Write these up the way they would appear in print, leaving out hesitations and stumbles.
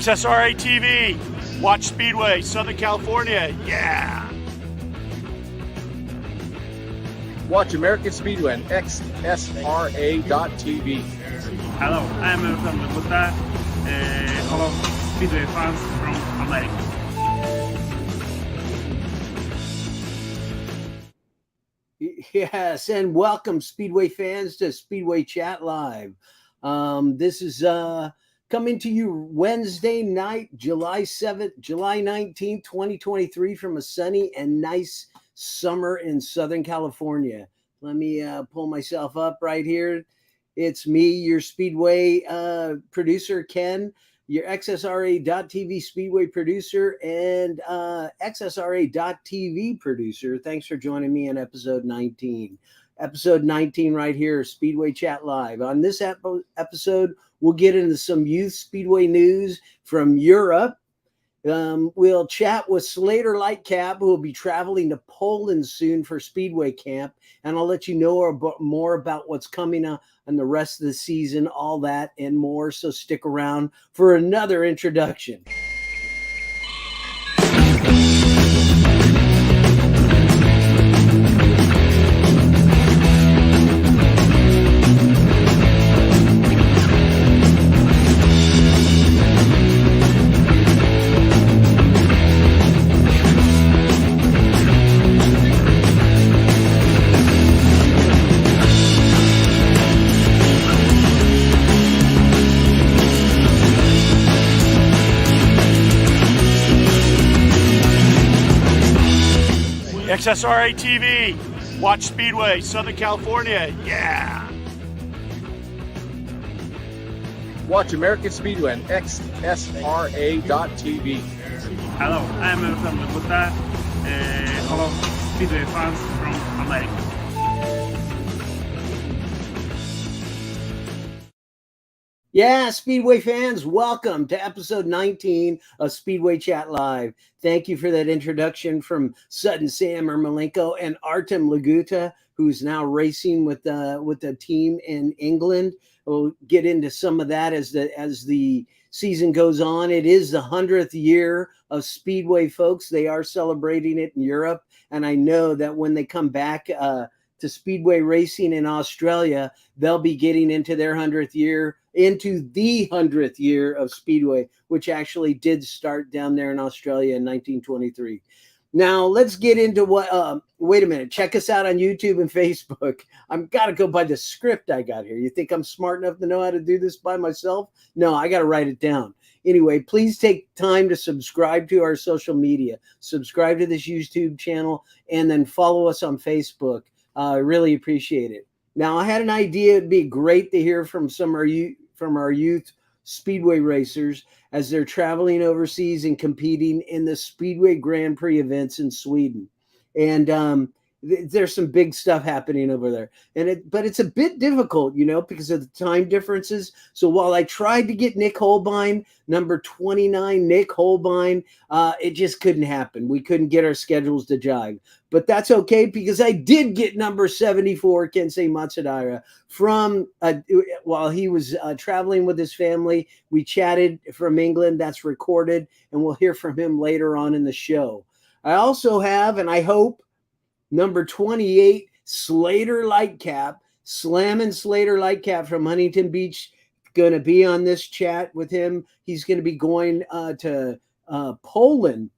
XSRA TV. Watch Speedway, Southern California. Yeah. Watch American Speedway on XSRA.tv. Hello, I'm from Buddha, all Speedway fans from America. Yes, and welcome Speedway fans to Speedway Chat Live. This is coming to you Wednesday night, July 7th, July 19th, 2023 from a sunny and nice summer in Southern California. Let me pull myself up right here. It's me, your Speedway producer, Ken, your XSRA.TV Speedway producer, and XSRA.TV producer. Thanks for joining me in episode 19. Episode 19 right here, Speedway Chat Live. On this episode, we'll get into some youth Speedway news from Europe. We'll chat with Slater Lightcap, who will be traveling to Poland soon for Speedway Camp. And I'll let you know more about what's coming on the rest of the season, all that and more. So stick around for another introduction. XSRA TV. Watch Speedway, Southern California. Yeah. Watch American Speedway on XSRA.tv. Hello, I'm from Buddha, all Speedway fans from America. Yeah, Speedway fans, welcome to episode 19 of Speedway Chat Live. Thank you for that introduction from Sutton Sam Ermolenko and Artem Laguta, who's now racing with the team in England. We'll get into some of that as the season goes on. It is the 100th year of Speedway, folks. They are celebrating it in Europe, and I know that when they come back to Speedway racing in Australia, they'll be getting into their 100th year, into the 100th year of Speedway, which actually did start down there in Australia in 1923. Now let's get into what, wait a minute, check us out on YouTube and Facebook. I've got to go by the script I got here. You think I'm smart enough to know how to do this by myself? No, I got to write it down. Anyway, please take time to subscribe to our social media, subscribe to this YouTube channel, and then follow us on Facebook. I really appreciate it. Now, I had an idea. It'd be great to hear from our youth Speedway racers as they're traveling overseas and competing in the Speedway Grand Prix events in Sweden. And there's some big stuff happening over there. But it's a bit difficult, because of the time differences. So while I tried to get Nick Hohlbein, number 29, Nick Hohlbein, it just couldn't happen. We couldn't get our schedules to jive. But that's okay, because I did get number 74, Kensei Matsudaira, from while he was traveling with his family. We chatted from England. That's recorded, and we'll hear from him later on in the show. I also have, and I hope, number 28, Slater Lightcap, Slammin' Slater Lightcap from Huntington Beach, going to be on this chat with him. He's going to be going to Poland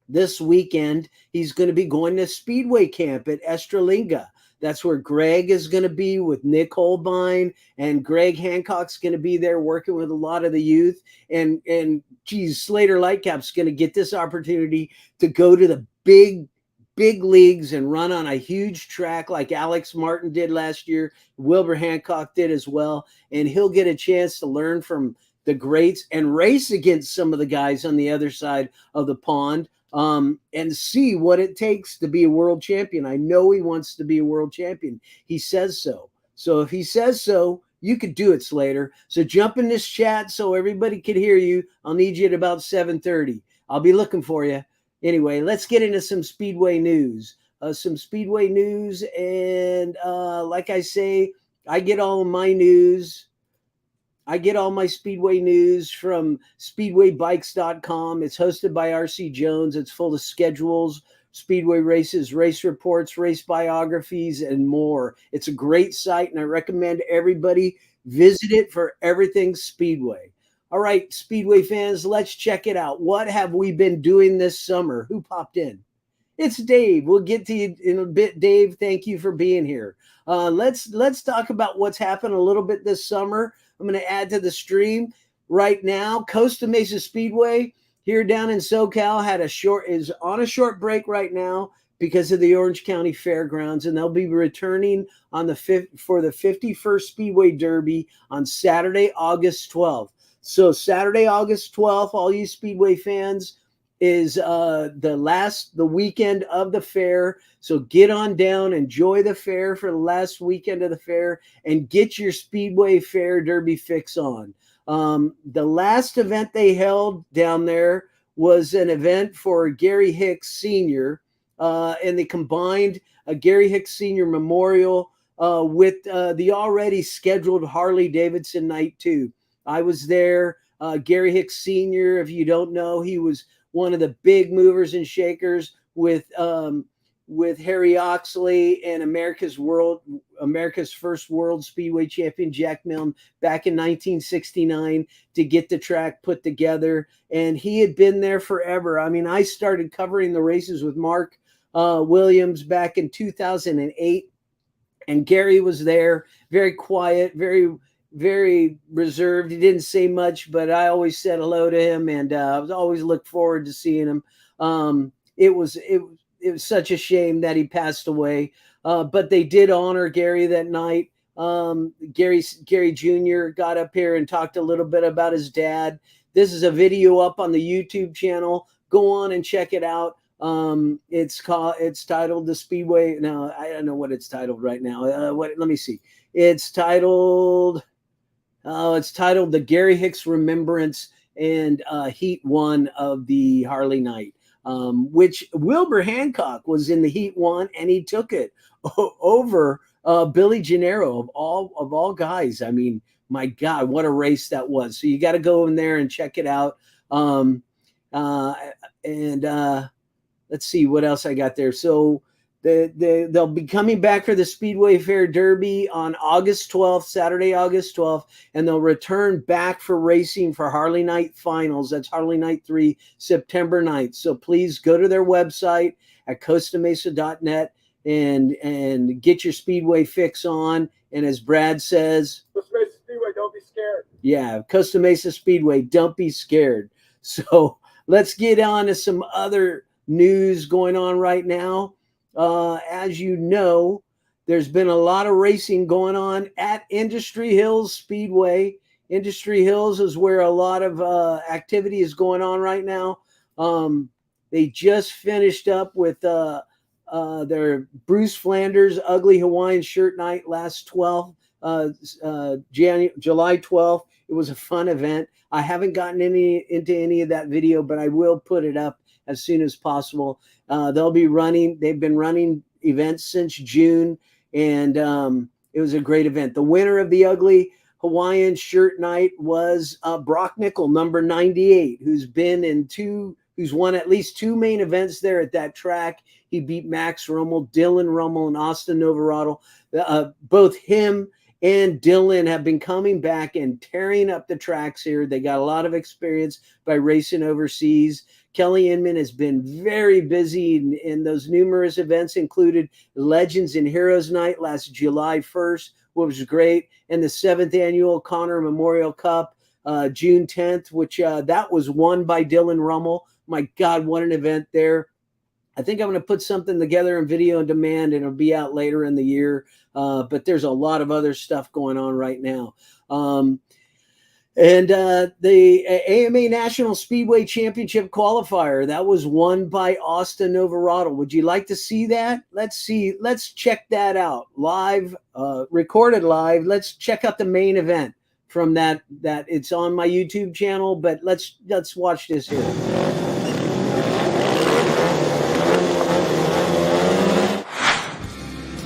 this weekend. He's going to be going to Speedway Camp at Estralinga. That's where Greg is going to be with Nick Hohlbein, and Greg Hancock's going to be there working with a lot of the youth. And geez, Slater Lightcap's going to get this opportunity to go to the big leagues and run on a huge track like Alex Martin did last year. Wilbur Hancock did as well. And he'll get a chance to learn from the greats and race against some of the guys on the other side of the pond. And see what it takes to be a world champion. I know he wants to be a world champion. He says so. So if he says so, you could do it, Slater. So jump in this chat so everybody can hear you. I'll need you at about 7:30. I'll be looking for you. Anyway, let's get into some Speedway news. And like I say, I get all of my news I get all my Speedway news from SpeedwayBikes.com. It's hosted by RC Jones. It's full of schedules, Speedway races, race reports, race biographies, and more. It's a great site, and I recommend everybody visit it for everything Speedway. All right, Speedway fans, let's check it out. What have we been doing this summer? Who popped in? It's Dave. We'll get to you in a bit. Dave, thank you for being here. Let's talk about what's happened a little bit this summer. I'm going to add to the stream right now. Costa Mesa Speedway here down in SoCal is on a short break right now because of the Orange County Fairgrounds, and they'll be returning on for the 51st Speedway Derby on Saturday, August 12th. So Saturday, August 12th, all you Speedway fans, is the weekend of the fair. So get on down, enjoy the fair for the last weekend of the fair, and get your Speedway Fair Derby fix on. The last event they held down there was an event for Gary Hicks Sr., and they combined a Gary Hicks Sr. Memorial with the already scheduled Harley Davidson Night 2. I was there. Gary Hicks Sr., if you don't know, he was one of the big movers and shakers with Harry Oxley and America's first world Speedway champion Jack Milne back in 1969 to get the track put together. And he had been there forever. I mean, I started covering the races with Mark Williams back in 2008, and Gary was there, very quiet, very reserved. He didn't say much, but I always said hello to him, and I was always looked forward to seeing him. It was such a shame that he passed away, but they did honor Gary that night. Gary Jr. got up here and talked a little bit about his dad. This is a video up on the YouTube channel. Go on and check it out. It's titled The Speedway. No, I don't know what it's titled right now. Let me see. It's titled The Gary Hicks Remembrance and Heat 1 of the Harley Night, which Wilbur Hancock was in the Heat 1, and he took it over Billy Gennaro of all guys. I mean, my God, what a race that was. So you got to go in there and check it out. Let's see what else I got there. So they'll be coming back for the Speedway Fair Derby on August 12th, Saturday, August 12th, and they'll return back for racing for Harley Night Finals. That's Harley Night 3, September 9th. So please go to their website at costamesa.net and get your Speedway fix on. And as Brad says, Costa Mesa Speedway, don't be scared. Yeah, Costa Mesa Speedway, don't be scared. So let's get on to some other news going on right now. As you know, there's been a lot of racing going on at Industry Hills Speedway. Industry Hills is where a lot of activity is going on right now. They just finished up with their Bruce Flanders Ugly Hawaiian Shirt Night last 12th, July 12th. It was a fun event. I haven't gotten into any of that video, but I will put it up as soon as possible. They've been running events since June, and it was a great event. The winner of the Ugly Hawaiian Shirt Night was Brock Nickel, number 98, who's won at least 2 main events there at that track. He beat Max Rommel, Dylan Rommel, and Austin Novarado. Both him and Dylan have been coming back and tearing up the tracks here. They got a lot of experience by racing overseas. Kelly Inman has been very busy in those numerous events, included Legends and Heroes Night last July 1st, which was great, and the 7th annual Connor Memorial Cup, June 10th, which that was won by Dylan Rummel. My God, what an event there. I think I'm going to put something together in video on demand, and it'll be out later in the year. But there's a lot of other stuff going on right now. And the AMA National Speedway Championship qualifier, that was won by Austin Novarado. Would you like to see that? Let's check that out live, recorded live. Let's check out the main event from that it's on my YouTube channel, but let's watch this here.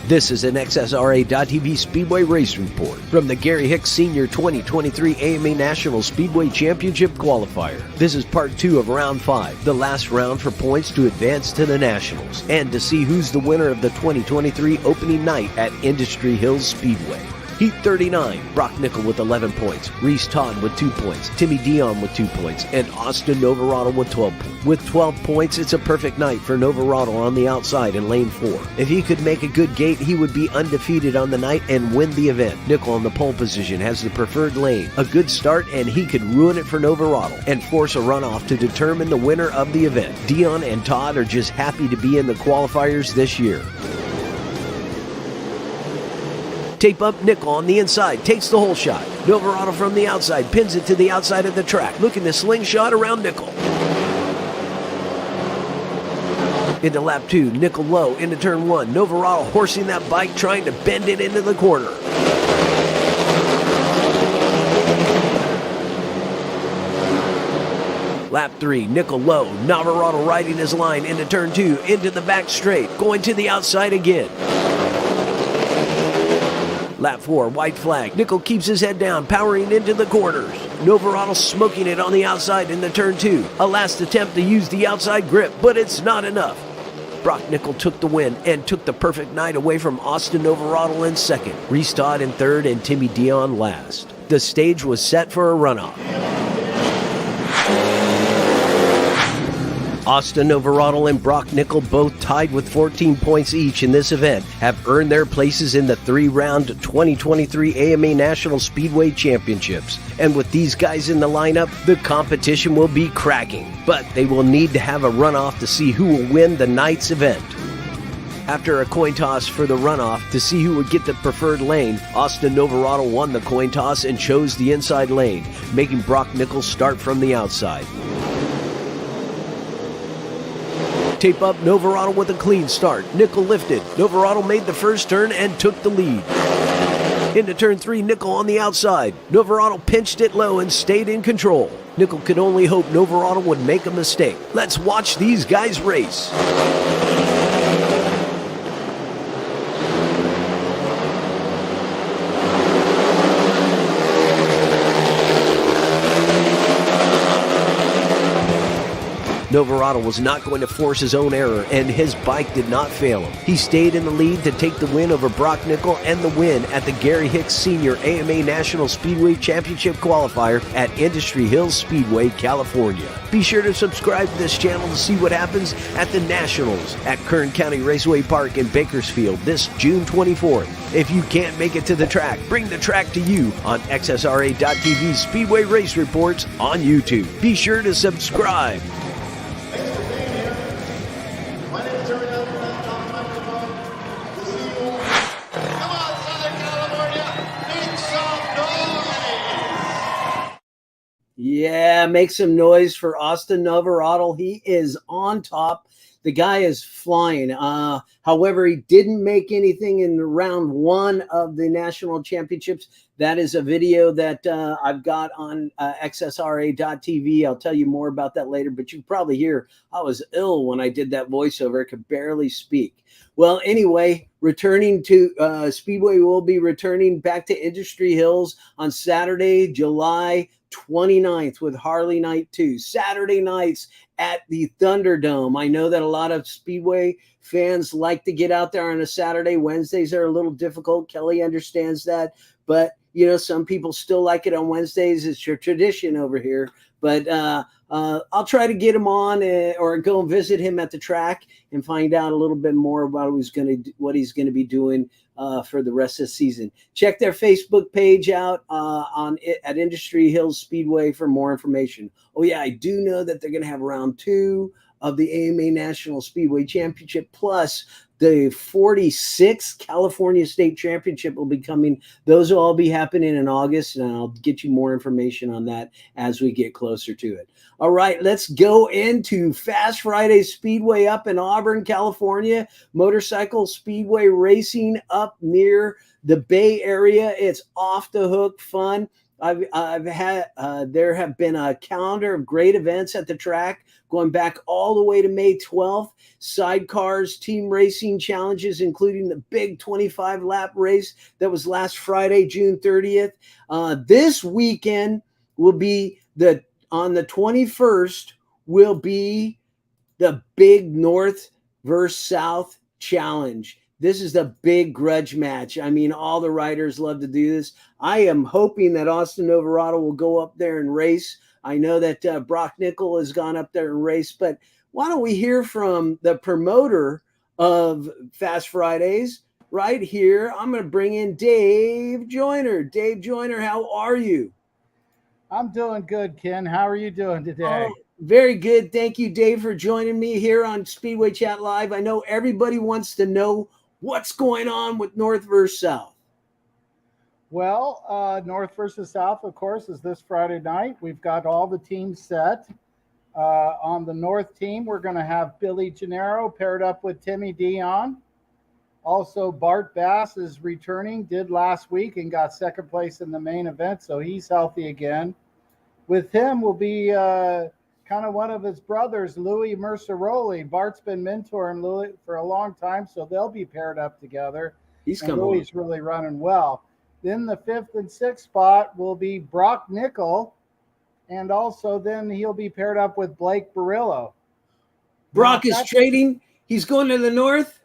This is an XSRA.TV Speedway Race Report from the Gary Hicks Sr. 2023 AMA National Speedway Championship Qualifier. This is part 2 of round 5, the last round for points to advance to the Nationals, and to see who's the winner of the 2023 opening night at Industry Hills Speedway. Heat 39, Brock Nickel with 11 points, Reese Todd with 2 points, Timmy Dion with 2 points, and Austin Novarado with 12 points. With 12 points, it's a perfect night for Novarado on the outside in lane 4. If he could make a good gate, he would be undefeated on the night and win the event. Nickel on the pole position has the preferred lane. A good start, and he could ruin it for Novarado and force a runoff to determine the winner of the event. Dion and Todd are just happy to be in the qualifiers this year. Tape up Nickel on the inside, takes the hole shot. Novarado from the outside, pins it to the outside of the track. Looking to slingshot around Nickel. Into lap 2, Nickel low, into turn 1. Novarado horsing that bike, trying to bend it into the corner. Lap 3, Nickel low, Novarado riding his line into turn 2, into the back straight, going to the outside again. Lap 4, white flag. Nickel keeps his head down, powering into the corners. Novarado smoking it on the outside into turn 2. A last attempt to use the outside grip, but it's not enough. Brock Nickel took the win and took the perfect night away from Austin Novarado in second, Reese Todd in third, and Timmy Dion last. The stage was set for a runoff. Austin Novarado and Brock Nickel, both tied with 14 points each in this event, have earned their places in the 3-round 2023 AMA National Speedway Championships. And with these guys in the lineup, the competition will be cracking. But they will need to have a runoff to see who will win the night's event. After a coin toss for the runoff to see who would get the preferred lane, Austin Novarado won the coin toss and chose the inside lane, making Brock Nickel start from the outside. Tape up Novarado with a clean start. Nickel lifted. Novarado made the first turn and took the lead. Into turn 3, Nickel on the outside. Novarado pinched it low and stayed in control. Nickel could only hope Novarado would make a mistake. Let's watch these guys race. Novarado was not going to force his own error, and his bike did not fail him. He stayed in the lead to take the win over Brock Nickel and the win at the Gary Hicks Sr. AMA National Speedway Championship Qualifier at Industry Hills Speedway, California. Be sure to subscribe to this channel to see what happens at the Nationals at Kern County Raceway Park in Bakersfield this June 24th. If you can't make it to the track, bring the track to you on XSRA.TV Speedway Race Reports on YouTube. Be sure to subscribe. Yeah, make some noise for Austin Novarado. He is on top. The guy is flying. However, he didn't make anything in round 1 of the national championships. That is a video that I've got on XSRA.TV. I'll tell you more about that later, but you can probably hear I was ill when I did that voiceover. I could barely speak. Well, anyway, returning to Speedway will be returning back to Industry Hills on Saturday, July 29th with Harley Night 2. Saturday nights at the Thunderdome. I know that a lot of Speedway fans like to get out there on a Saturday. Wednesdays are a little difficult. Kelly understands that. But, you know, some people still like it on Wednesdays. It's your tradition over here. But I'll try to get him on or go and visit him at the track and find out a little bit more about what he's going to be doing for the rest of the season. Check their Facebook page out at Industry Hills Speedway for more information. Oh yeah, I do know that they're going to have round 2 of the AMA National Speedway Championship, plus the 46th California State Championship will be coming. Those will all be happening in August, and I'll get you more information on that as we get closer to it. All right, let's go into Fast Friday Speedway up in Auburn, California. Motorcycle Speedway racing up near the Bay Area. It's off the hook fun. I've had there have been a calendar of great events at the track going back all the way to May 12th. Sidecars, team racing challenges, including the big 25 lap race that was last Friday, June 30th. This weekend will be on the 21st will be the big North versus South challenge. This is the big grudge match. I mean, all the riders love to do this. I am hoping that Austin Novarado will go up there and race. I know that Brock Nickel has gone up there and raced, but why don't we hear from the promoter of Fast Fridays right here? I'm going to bring in Dave Joyner. Dave Joyner, how are you? I'm doing good, Ken. How are you doing today? Oh, very good. Thank you, Dave, for joining me here on Speedway Chat Live. I know everybody wants to know what's going on with North versus South. Well, North versus South, of course, is this Friday night. We've got all the teams set. On the North team, we're going to have Billy Gennaro paired up with Timmy Dion. Also, Bart Bass is returning, did last week and got second place in the main event, so he's healthy again. With him will be kind of one of his brothers, Louis Merceroli. Bart's been mentoring Louis for a long time, so they'll be paired up together. He's and coming. Louis really running well. Then the 5th and 6th spot will be Brock Nickel, and also then he'll be paired up with Blake Barillo. Brock is trading. He's going to the North.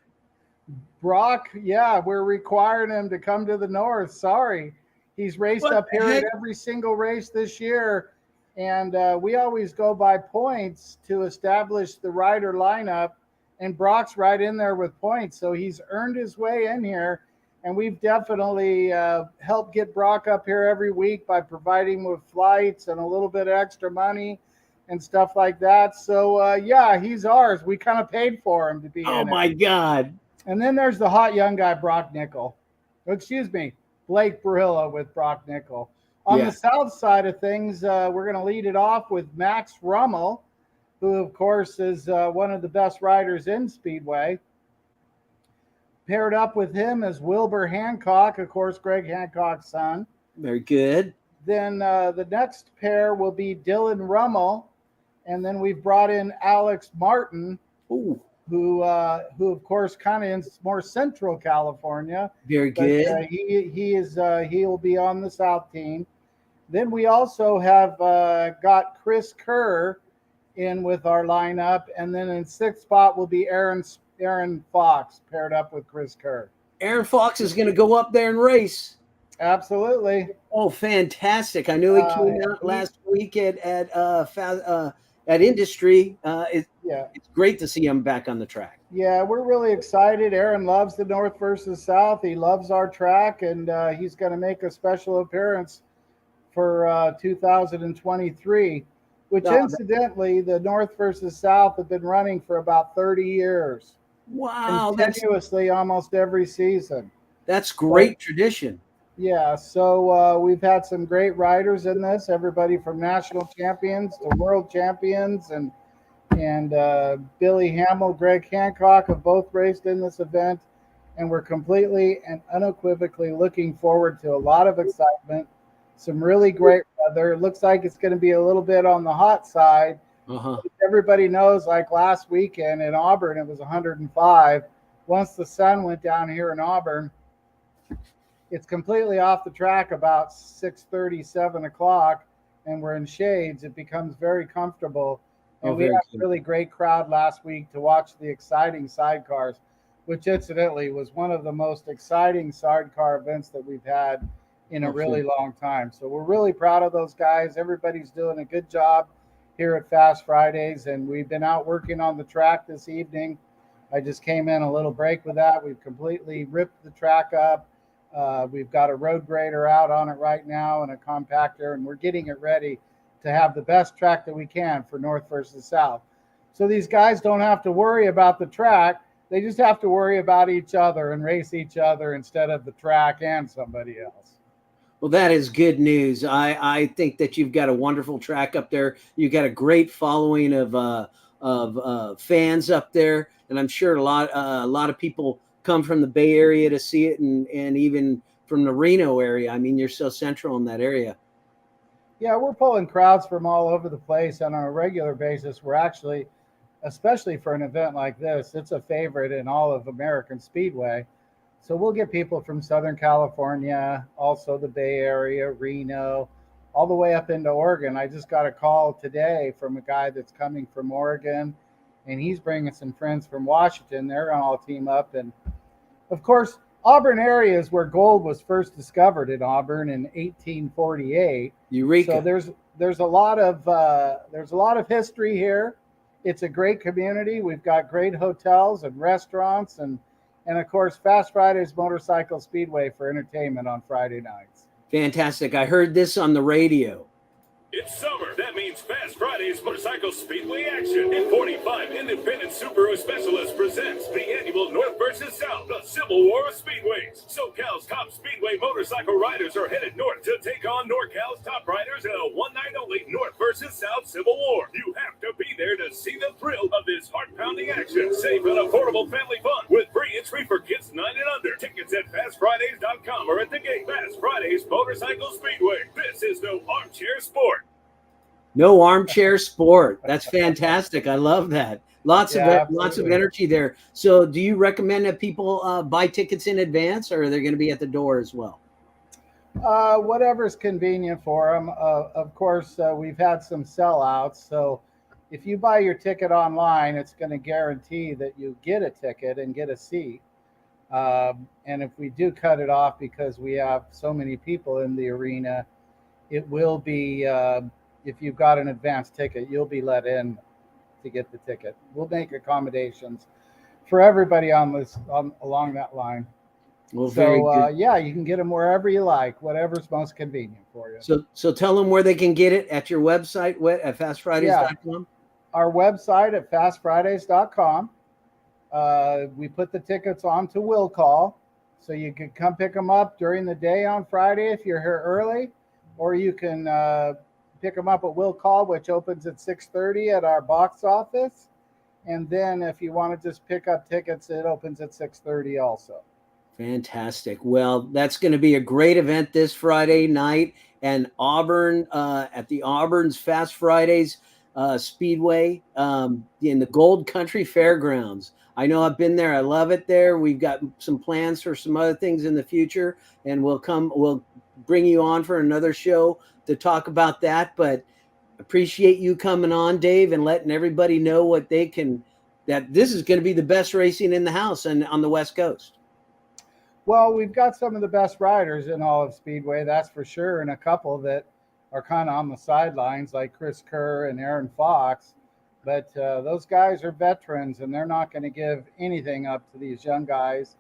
Brock, yeah, we're requiring him to come to the North. Sorry. He's raced up here at every single race this year, and we always go by points to establish the rider lineup, and Brock's right in there with points, so he's earned his way in here, and we've definitely helped get Brock up here every week by providing with flights and a little bit of extra money and stuff like that. So, yeah, he's ours. We kind of paid for him to be in it. Oh, my God. And then there's the hot young guy, Brock Nickel. Excuse me, Blake Barillo with Brock Nickel. On the south side of things, we're going to lead it off with Max Rummel, who, of course, is one of the best riders in Speedway. Paired up with him is Wilbur Hancock, of course, Greg Hancock's son. Very good. Then the next pair will be Dylan Rummel. And then we've brought in Alex Martin, who of course, kind of in more central California. Very good. But, he will be on the South team. Then we also have got Chris Kerr in with our lineup, and then in 6th spot will be Aaron Fox paired up with Chris Kerr. Aaron Fox is going to go up there and race. Absolutely. Oh, fantastic! I knew he came out last week at Industry. It's great to see him back on the track. Yeah, we're really excited. Aaron loves the North versus South. He loves our track, and he's going to make a special appearance for 2023, which incidentally, the North versus South have been running for about 30 years. Wow. Continuously, almost every season. That's great tradition. Yeah, so we've had some great riders in this, everybody from national champions to world champions, and Billy Hamill, Greg Hancock have both raced in this event, and we're completely and unequivocally looking forward to a lot of excitement, some really great weather. It looks like it's going to be a little bit on the hot side. Everybody knows, like last weekend in Auburn, it was 105. Once the sun went down here in Auburn, it's completely off the track about 6:30, 7 o'clock, and we're in shades. It becomes very comfortable. And we had a really great crowd last week to watch the exciting sidecars, which incidentally was one of the most exciting sidecar events that we've had in a really long time. So we're really proud of those guys. Everybody's doing a good job here at Fast Fridays, and we've been out working on the track this evening. I just came in a little break with that. We've completely ripped the track up. We've got a road grader out on it right now and a compactor, and we're getting it ready to have the best track that we can for North versus South. So these guys don't have to worry about the track. They just have to worry about each other and race each other instead of the track and somebody else. Well, that is good news. I think that you've got a wonderful track up there. You've got a great following of fans up there, and I'm sure a lot of people come from the Bay Area to see it, and even from the Reno area. I mean, you're so central in that area. Yeah, we're pulling crowds from all over the place, and on a regular basis, we're actually, especially for an event like this, it's a favorite in all of American Speedway. So we'll get people from Southern California, also the Bay Area, Reno, all the way up into Oregon. I just got a call today from a guy that's coming from Oregon, and he's bringing some friends from Washington. They're going to all team up. And of course, Auburn area is where gold was first discovered in Auburn in 1848. Eureka. So there's a lot of history here. It's a great community. We've got great hotels and restaurants, and of course, Fast Fridays Motorcycle Speedway for entertainment on Friday nights. Fantastic. I heard this on the radio. It's summer. That means Fast Fridays Motorcycle Speedway action. And 45 independent Subaru specialists presents the annual North versus South, the Civil War of Speedways. SoCal's top Speedway motorcycle riders are headed north to take on NorCal's top riders in a one-night only North versus South Civil War. You have to be there to see the thrill of this heart-pounding action. Safe and affordable family fun with free entry for kids 9 and under. Tickets at FastFridays.com or at the gate. Fast Fridays Motorcycle Speedway. This is no armchair sport. No armchair sport. That's fantastic. I love that. Lots of energy there. So do you recommend that people buy tickets in advance, or are they going to be at the door as well? Whatever's convenient for them. Of course, we've had some sellouts. So if you buy your ticket online, it's going to guarantee that you get a ticket and get a seat. And if we do cut it off because we have so many people in the arena, it will be, if you've got an advance ticket, you'll be let in to get the ticket. We'll make accommodations for everybody along that line. Well, very good. Yeah, you can get them wherever you like, whatever's most convenient for you. So tell them where they can get it at your website at fastfridays.com. Our website at fastfridays.com. We put the tickets onto Will Call, so you can come pick them up during the day on Friday if you're here early, or you can pick them up at Will Call, which opens at 6:30 at our box office. And then if you want to just pick up tickets, it opens at 6:30 also. Fantastic. Well, that's going to be a great event this Friday night, and Auburn at the Auburn's Fast Fridays Speedway in the Gold Country Fairgrounds. I know I've been there. I love it there. We've got some plans for some other things in the future, and we'll bring you on for another show to talk about that. But appreciate you coming on, Dave, and letting everybody know that this is going to be the best racing in the house and on the West Coast. Well, we've got some of the best riders in all of Speedway, that's for sure, and a couple that are kind of on the sidelines, like Chris Kerr and Aaron Fox. But those guys are veterans, and they're not going to give anything up to these young guys.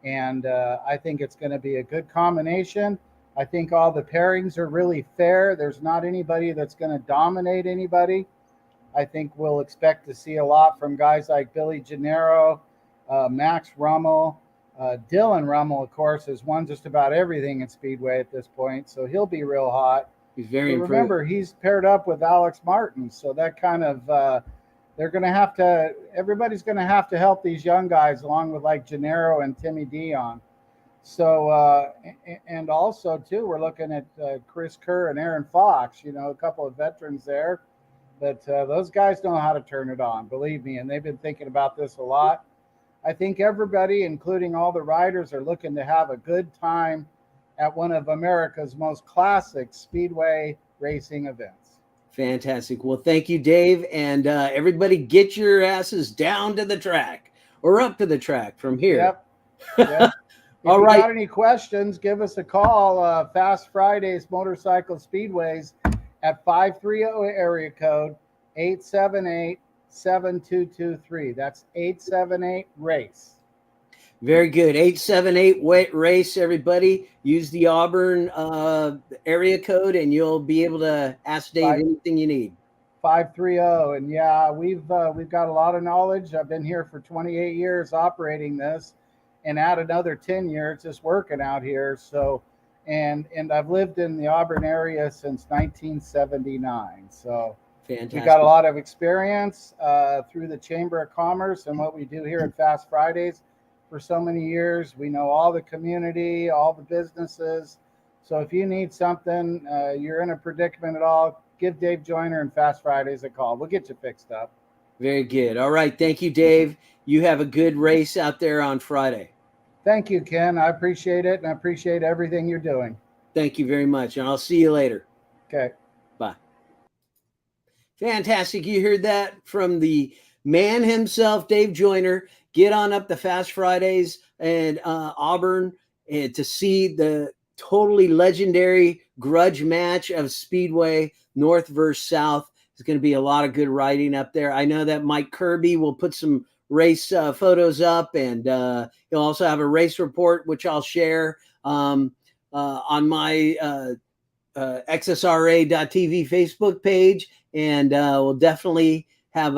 And I think it's going to be a good combination. I think all the pairings are really fair. There's not anybody that's going to dominate anybody. I think we'll expect to see a lot from guys like Billy Gennaro, Max Rummel. Dylan Rummel, of course, has won just about everything in Speedway at this point, so he'll be real hot. He's very improved. Remember, he's paired up with Alex Martin, so that kind of everybody's going to have to help these young guys, along with like Gennaro and Timmy Dion. So, and also too, we're looking at Chris Kerr and Aaron Fox, a couple of veterans there, but those guys know how to turn it on, believe me, and they've been thinking about this a lot. I think everybody, including all the riders, are looking to have a good time at one of America's most classic speedway racing events. Fantastic. Well, thank you, Dave. And everybody get your asses down to the track or up to the track from here. Yep. If All you right. got any questions, give us a call. Fast Fridays Motorcycle Speedways at 530 area code 878-7223. That's 878-RACE. Very good. 878-RACE, everybody. Use the Auburn area code, and you'll be able to ask Dave anything you need. 530. And yeah, we've got a lot of knowledge. I've been here for 28 years operating this, and add another 10 years just working out here. So, and I've lived in the Auburn area since 1979. So fantastic. We've got a lot of experience through the Chamber of Commerce and what we do here at Fast Fridays for so many years. We know all the community, all the businesses. So if you need something, you're in a predicament at all, give Dave Joyner and Fast Fridays a call. We'll get you fixed up. Very good. All right. Thank you, Dave. You have a good race out there on Friday. Thank you, Ken. I appreciate it, and I appreciate everything you're doing. Thank you very much. And I'll see you later. Okay. Bye. Fantastic. You heard that from the man himself, Dave Joyner. Get on up to Fast Fridays and Auburn and to see the totally legendary grudge match of Speedway, North versus South. It's going to be a lot of good riding up there. I know that Mike Kirby will put some race photos up, and he'll also have a race report, which I'll share on my XSRA.TV Facebook page, and we'll definitely have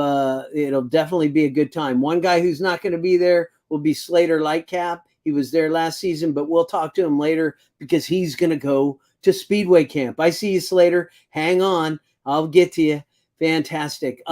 it'll definitely be a good time. One guy who's not going to be there will be Slater Lightcap. He was there last season, but we'll talk to him later because he's going to go to Speedway Camp. I see you, Slater. Hang on. I'll get to you. Fantastic.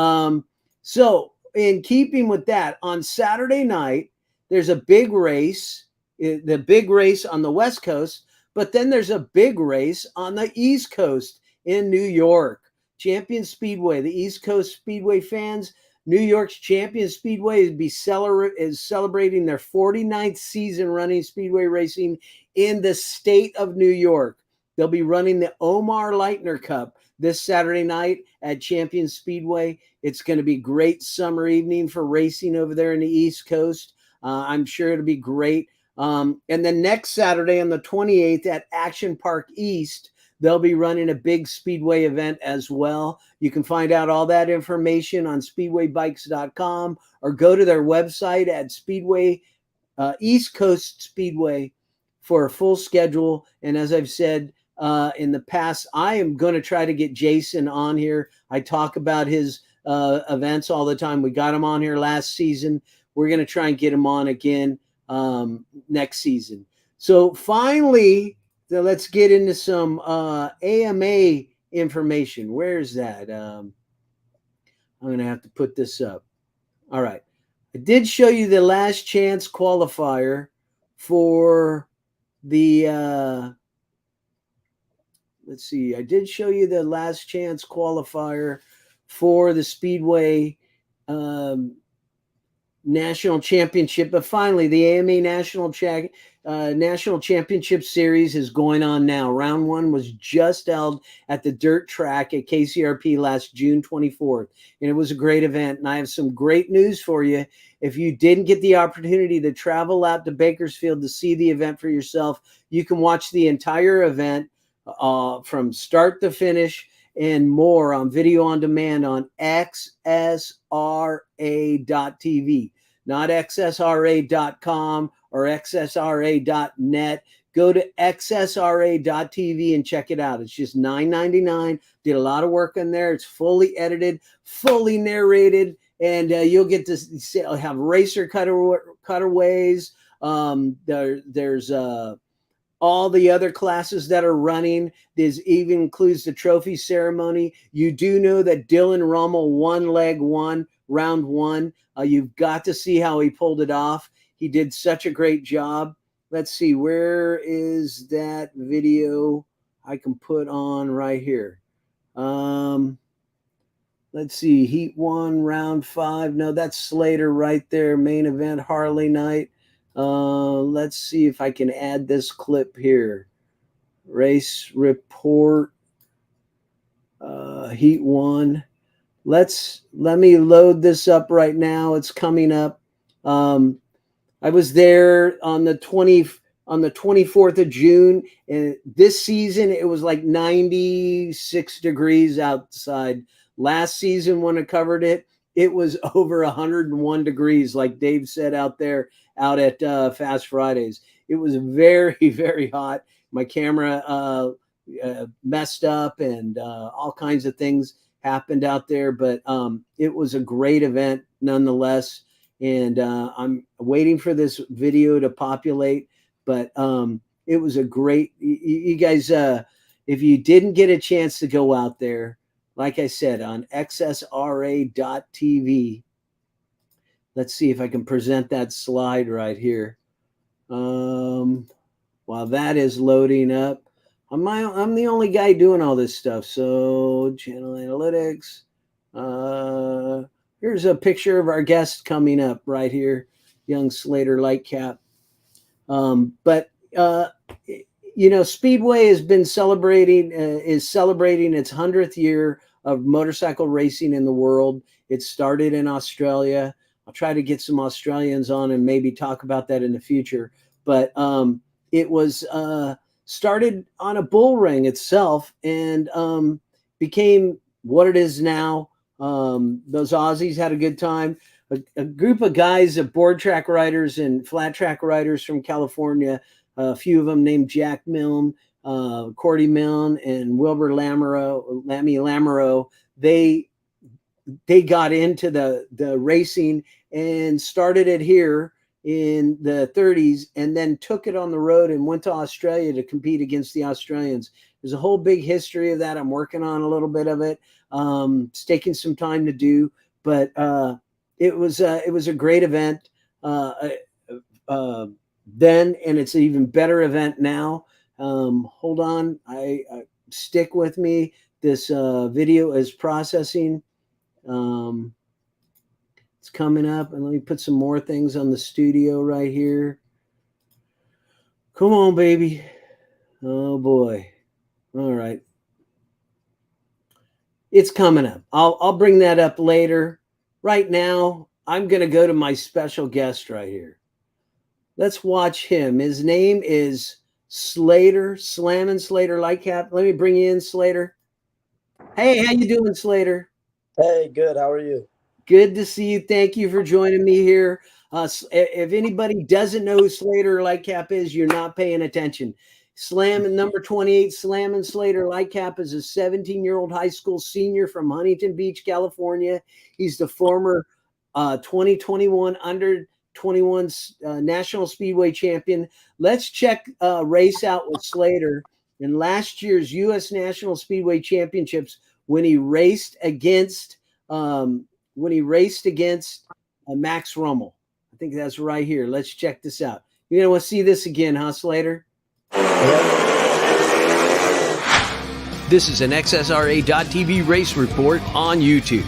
So in keeping with that, on Saturday night, there's a big race, the big race on the West Coast, but then there's a big race on the East Coast in New York. Champion Speedway, the East Coast Speedway fans, New York's Champion Speedway is celebrating their 49th season running Speedway racing in the state of New York. They'll be running the Omar Leitner Cup this Saturday night at Champion Speedway. It's going to be a great summer evening for racing over there in the East Coast. I'm sure it'll be great. And then next Saturday on the 28th at Action Park East, they'll be running a big Speedway event as well. You can find out all that information on speedwaybikes.com or go to their website at Speedway, East Coast Speedway, for a full schedule. And as I've said in the past, I am going to try to get Jason on here. I talk about his events all the time. We got him on here last season. We're going to try and get him on again next season. So finally, let's get into some AMA information. Where's that? I'm going to have to put this up. All right. I did show you the last chance qualifier for the, let's see. I did show you the last chance qualifier for the Speedway National Championship, but finally the AMA National Championship Series is going on now. Round one was just held at the dirt track at KCRP last June 24th, and it was a great event. And I have some great news for you. If you didn't get the opportunity to travel out to Bakersfield to see the event for yourself, you can watch the entire event from start to finish and more on video on demand on XSRA.TV, not XSRA.com or XSRA.net. Go to XSRA.TV and check it out. It's just $9.99. Did a lot of work in there. It's fully edited, fully narrated, and you'll get to have racer cutaways. There's all the other classes that are running. This even includes the trophy ceremony. You do know that Dylan Rummel won leg one, round one. You've got to see how he pulled it off. He did such a great job. Let's see, where is that video I can put on right here? Let's see, heat one, round five. No, that's Slater right there, main event, Harley night. Let's see if I can add this clip here. Race report, heat one. Let me load this up right now. It's coming up. I was there on the 24th of June, and this season it was like 96 degrees outside. Last season when I covered it, it was over 101 degrees, like Dave said out there, out at Fast Fridays. It was very, very hot. My camera messed up, and all kinds of things happened out there, but it was a great event nonetheless. And I'm waiting for this video to populate, but it was a great, you guys, if you didn't get a chance to go out there, like I said, on XSRA.TV, let's see if I can present that slide right here. While that is loading up, I'm the only guy doing all this stuff. So channel analytics. Here's a picture of our guest coming up right here, young Slater Lightcap. But Speedway has been celebrating its 100th year of motorcycle racing in the world. It started in Australia. I'll try to get some Australians on and maybe talk about that in the future. But it was started on a bull ring itself and became what it is now. Those Aussies had a good time. A group of guys, board track riders and flat track riders from California, a few of them named Jack Milne, Cordy Milne, and Wilbur Lamoureux. They got into the racing and started it here in the 30s and then took it on the road and went to Australia to compete against the Australians. There's a whole big history of that. I'm working on a little bit of it. It's taking some time to do, but it was a great event then, and it's an even better event now. Hold on, I stick with me. This video is processing. It's coming up, and let me put some more things on the studio right here. Come on, baby. Oh boy. All right. It's coming up. I'll bring that up later. Right now, I'm going to go to my special guest right here. Let's watch him. His name is Slater, Slamming Slater Lightcap. Let me bring you in, Slater. Hey, how you doing, Slater? Hey, good. How are you? Good to see you. Thank you for joining me here. If anybody doesn't know who Slater Lightcap is, you're not paying attention. Number 28, Slamming Slater Lightcap is a 17-year-old high school senior from Huntington Beach, California. He's the former 2021 under 21 National Speedway champion. Let's check race out with Slater in last year's U.S. National Speedway Championships when he raced against Max Rummel. I think that's right here. Let's check this out. You're gonna want to see this again, huh, Slater? This is an XSRA.TV race report on YouTube.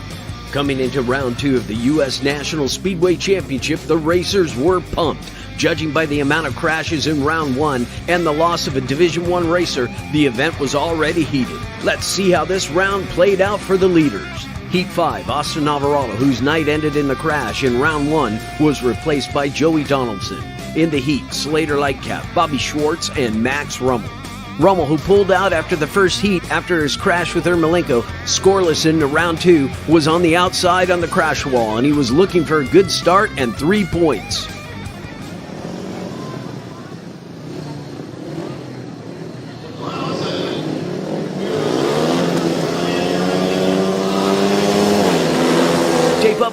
Coming into round 2 of the U.S. National Speedway Championship, the racers were pumped. Judging by the amount of crashes in round 1 and the loss of a Division I racer, the event was already heated. Let's see how this round played out for the leaders. Heat 5, Austin Navarrete, whose night ended in the crash in round 1, was replaced by Joey Donaldson. In the heat, Slater Lightcap, Bobby Schwartz, and Max Rummel. Rummel, who pulled out after the first heat after his crash with Ermolenko, scoreless into round 2, was on the outside on the crash wall, and he was looking for a good start and 3 points.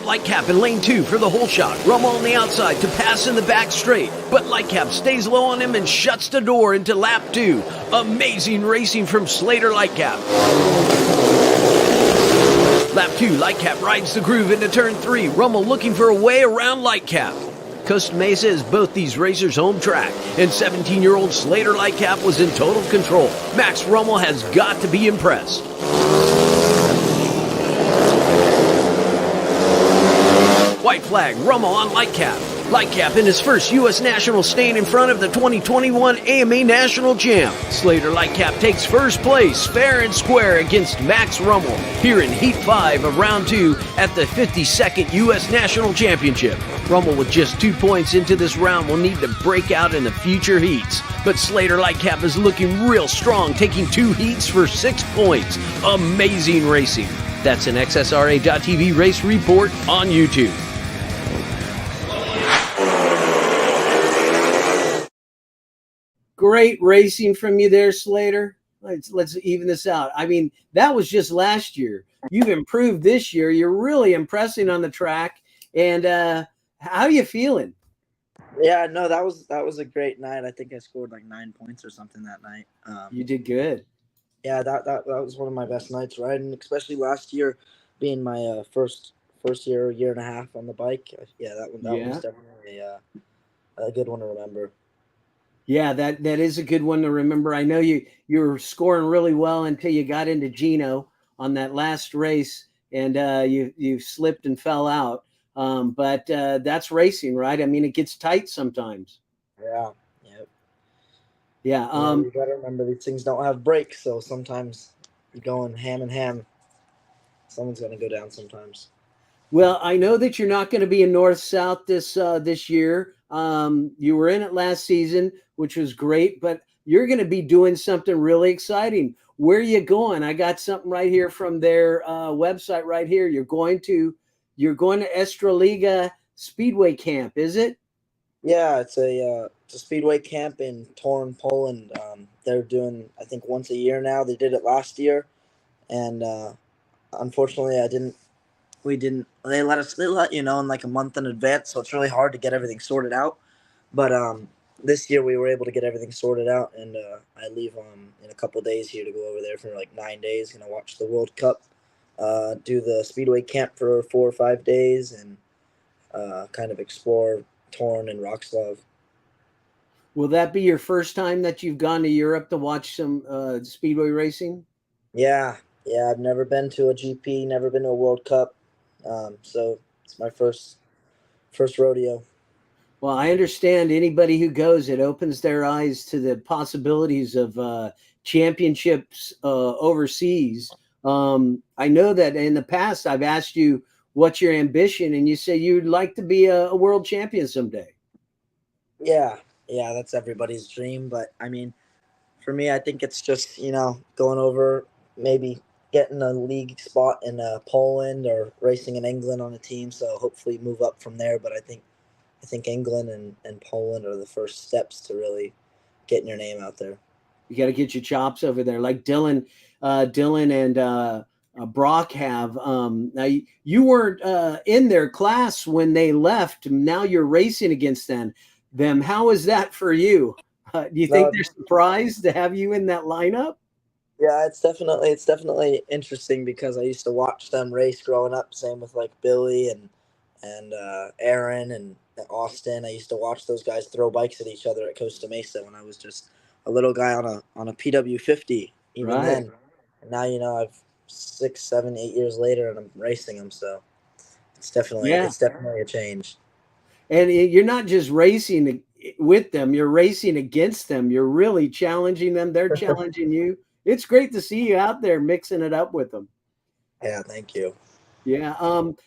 Lightcap in lane 2 for the hole shot. Rummel on the outside to pass in the back straight, but Lightcap stays low on him and shuts the door into lap 2. Amazing racing from Slater Lightcap. Lap 2, Lightcap rides the groove into turn 3. Rummel looking for a way around Lightcap. Costa Mesa is both these racers' home track, and 17-year-old Slater Lightcap was in total control. Max Rummel has got to be impressed. White flag, Rummel on Lightcap. Lightcap in his first U.S. National staying in front of the 2021 AMA National Champ. Slater Lightcap takes first place, fair and square against Max Rummel, here in Heat 5 of Round 2 at the 52nd U.S. National Championship. Rummel, with just 2 points into this round, will need to break out in the future heats. But Slater Lightcap is looking real strong, taking 2 heats for 6 points. Amazing racing. That's an XSRA.TV race report on YouTube. Great racing from you there, Slater. Let's even this out. I mean, that was just last year. You've improved this year. You're really impressing on the track. And how are you feeling? Yeah, no, that was a great night. I think I scored like 9 points or something that night. You did good. Yeah, that was one of my best nights riding, especially last year being my first year and a half on the bike. Yeah, that one was definitely a good one to remember. Yeah, that is a good one to remember. I know you were scoring really well until you got into Gino on that last race, and you slipped and fell out. But that's racing, right? I mean, it gets tight sometimes. Yeah. Yep. Yeah. Yeah, you got to remember these things don't have brakes, so sometimes you're going ham and ham. Someone's going to go down sometimes. Well, I know that you're not going to be in North South this year. You were in it last season, which was great, but you're going to be doing something really exciting. Where are you going? I got something right here from their website right here. You're going to Estraliga Speedway Camp, is it? Yeah, it's a speedway camp in Torun, Poland. They're doing, I think, once a year now. They did it last year, and unfortunately, we didn't. They let you know in like a month in advance, so it's really hard to get everything sorted out. But this year we were able to get everything sorted out, and I leave in a couple days here to go over there for like 9 days. Gonna watch the World Cup, do the speedway camp for 4 or 5 days, and kind of explore Torn and Wrocław. Will that be your first time that you've gone to Europe to watch some speedway racing? Yeah, I've never been to a GP, never been to a World Cup, so it's my first rodeo. Well, I understand anybody who goes, it opens their eyes to the possibilities of championships overseas. I know that in the past I've asked you what's your ambition, and you say you'd like to be a world champion someday. Yeah, that's everybody's dream. But I mean, for me, I think it's just going over, maybe getting a league spot in Poland or racing in England on a team. So hopefully move up from there. But I think England and Poland are the first steps to really getting your name out there. You got to get your chops over there, like Dylan and Brock have. Now you weren't in their class when they left. Now you're racing against them. How is that for you? Do you think they're surprised to have you in that lineup? Yeah, it's definitely interesting because I used to watch them race growing up. Same with like Billy and Aaron and Austin. I used to watch those guys throw bikes at each other at Costa Mesa when I was just a little guy on a PW50. Even then, and now I've 6, 7, 8 years later, and I'm racing them. So it's definitely a change. And you're not just racing with them; you're racing against them. You're really challenging them. They're challenging you. It's great to see you out there mixing it up with them. Yeah, thank you. Yeah.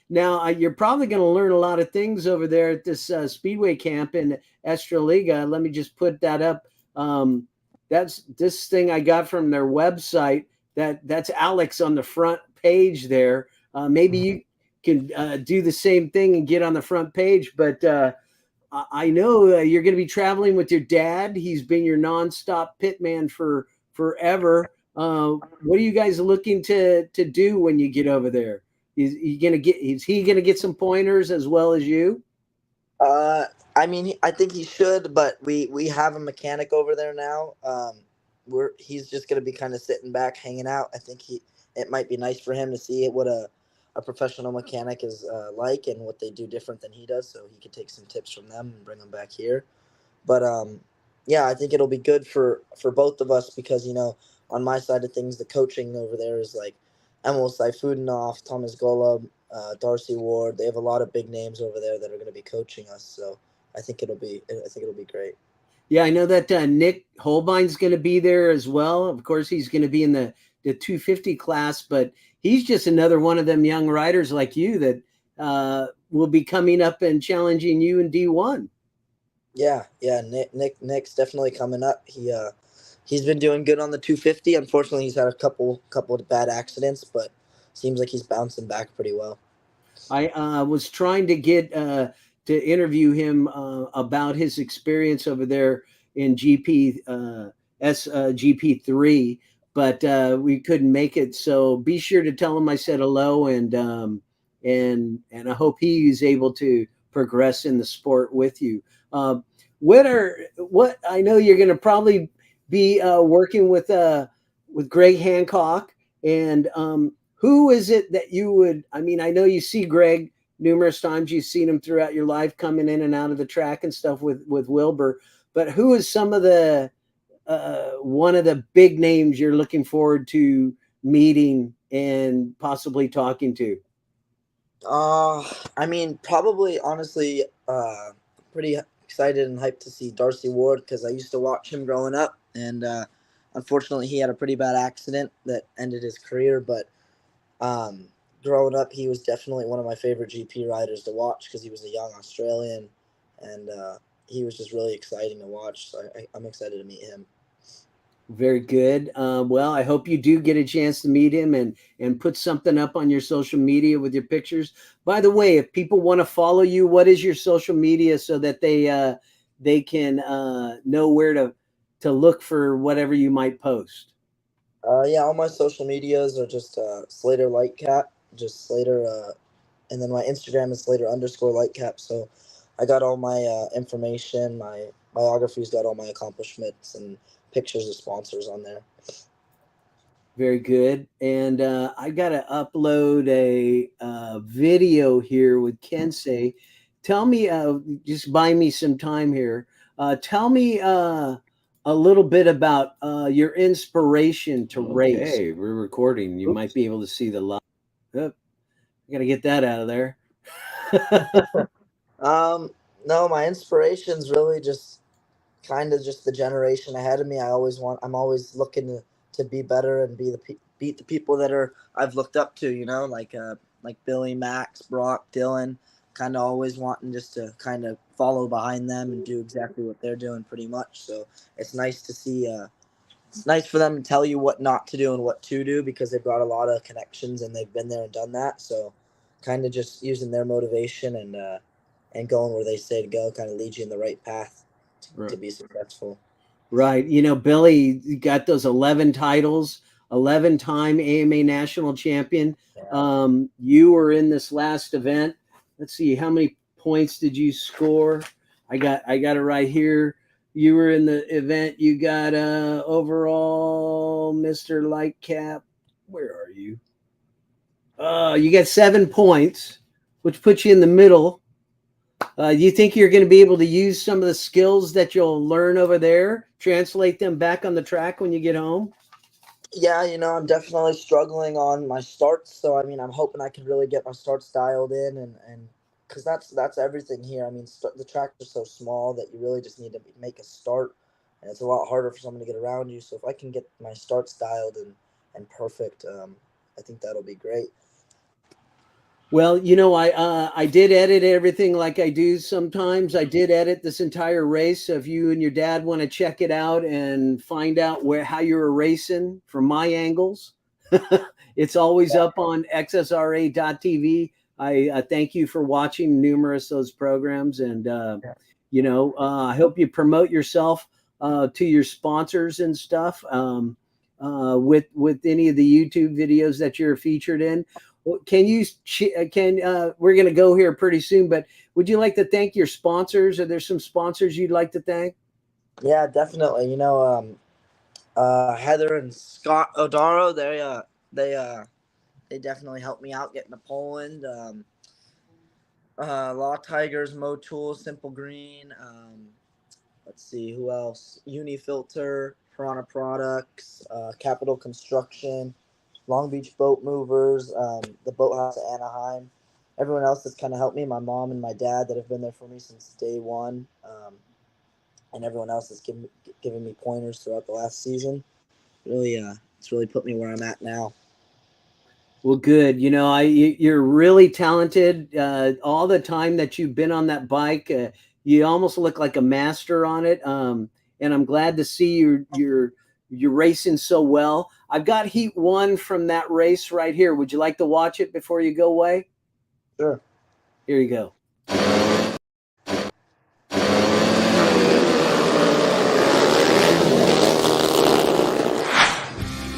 Now you're probably going to learn a lot of things over there at this Speedway camp in Estraliga. Let me just put that up. That's this thing I got from their website. That's Alex on the front page there. Maybe you can do the same thing and get on the front page. But I know you're going to be traveling with your dad. He's been your nonstop pitman for forever. What are you guys looking to do when you get over there? Is he gonna get some pointers as well as you? I mean, I think he should, but we have a mechanic over there now. He's just gonna be kind of sitting back, hanging out. I think it might be nice for him to see what a professional mechanic is like and what they do different than he does, so he could take some tips from them and bring them back here. But yeah, I think it'll be good for both of us because on my side of things, the coaching over there is like Emil Saifudinov, Thomas Golob, Darcy Ward. They have a lot of big names over there that are going to be coaching us. So I think it'll be great. Yeah, I know that Nick Hohlbein's going to be there as well. Of course, he's going to be in the 250 class, but he's just another one of them young riders like you that will be coming up and challenging you in D1. Yeah. Nick's definitely coming up. He's been doing good on the 250. Unfortunately, he's had a couple of bad accidents, but seems like he's bouncing back pretty well. I was trying to get to interview him about his experience over there in GP3, but we couldn't make it. So be sure to tell him I said hello, and I hope he is able to progress in the sport with you. What I know you're going to probably be working with Greg Hancock, and who is it that you would? I mean, I know you see Greg numerous times. You've seen him throughout your life, coming in and out of the track and stuff with Wilbur. but who is some of the one of the big names you're looking forward to meeting and possibly talking to? I mean, probably honestly, pretty excited and hyped to see Darcy Ward because I used to watch him growing up, and unfortunately, he had a pretty bad accident that ended his career. But growing up, he was definitely one of my favorite GP riders to watch because he was a young Australian, and he was just really exciting to watch. So I'm excited to meet him. Very good. Well, I hope you do get a chance to meet him and put something up on your social media with your pictures. By the way, if people want to follow you, what is your social media so that they can know where to look for whatever you might post? Yeah, all my social medias are just Slater Lightcap, just Slater, and then my Instagram is Slater_Lightcap. So I got all my information, my biography's got all my accomplishments and pictures of sponsors on there. Very good. And I got to upload a video here with Kensei. Tell me, just buy me some time here. Tell me a little bit about your inspiration to race. Hey, we're recording. You might be able to see the live. Oh, I got to get that out of there. No, my inspiration's really just kind of just the generation ahead of me. I'm always looking to be better and beat the people that I've looked up to, you know, like Billy, Max, Brock, Dylan, kind of always wanting just to kind of follow behind them and do exactly what they're doing pretty much. So it's nice to see, it's nice for them to tell you what not to do and what to do because they've got a lot of connections and they've been there and done that. So kind of just using their motivation and going where they say to go kind of leads you in the right path to be successful. Right. You know, Billy got those 11 titles, 11-time AMA national champion. Yeah. You were in this last event. Let's see, how many points did you score? I got it right here. You were in the event. You got overall Mr. Lightcap. Where are you? You got 7 points, which puts you in the middle. You think you're going to be able to use some of the skills that you'll learn over there, translate them back on the track when you get home? Yeah, you know, I'm definitely struggling on my starts. So, I mean, I'm hoping I can really get my starts dialed in and because that's everything here. I mean, the tracks are so small that you really just need to make a start. And it's a lot harder for someone to get around you. So if I can get my starts dialed and perfect, I think that'll be great. Well, you know, I did edit everything like I do sometimes. I did edit this entire race. So if you and your dad want to check it out and find out how you were racing from my angles, it's always up on xsra.tv. I thank you for watching numerous of those programs. And, you know, I hope you promote yourself to your sponsors and stuff with any of the YouTube videos that you're featured in. Can you we're going to go here pretty soon, but would you like to thank your sponsors? Are there some sponsors you'd like to thank? Yeah, definitely. You know, Heather and Scott Odaro, they definitely helped me out getting to Poland. Law Tigers, Mo Tools, Simple Green. Let's see who else. Unifilter, Piranha Products, Capital Construction, Long Beach Boat Movers, the Boathouse at Anaheim. Everyone else that's kind of helped me, my mom and my dad that have been there for me since day one, and everyone else that's given me pointers throughout the last season. Really, it's really put me where I'm at now. Well, good. You know, you're really talented. All the time that you've been on that bike, you almost look like a master on it. And I'm glad to see you're racing so well. I've got Heat 1 from that race right here. Would you like to watch it before you go away? Sure. Here you go.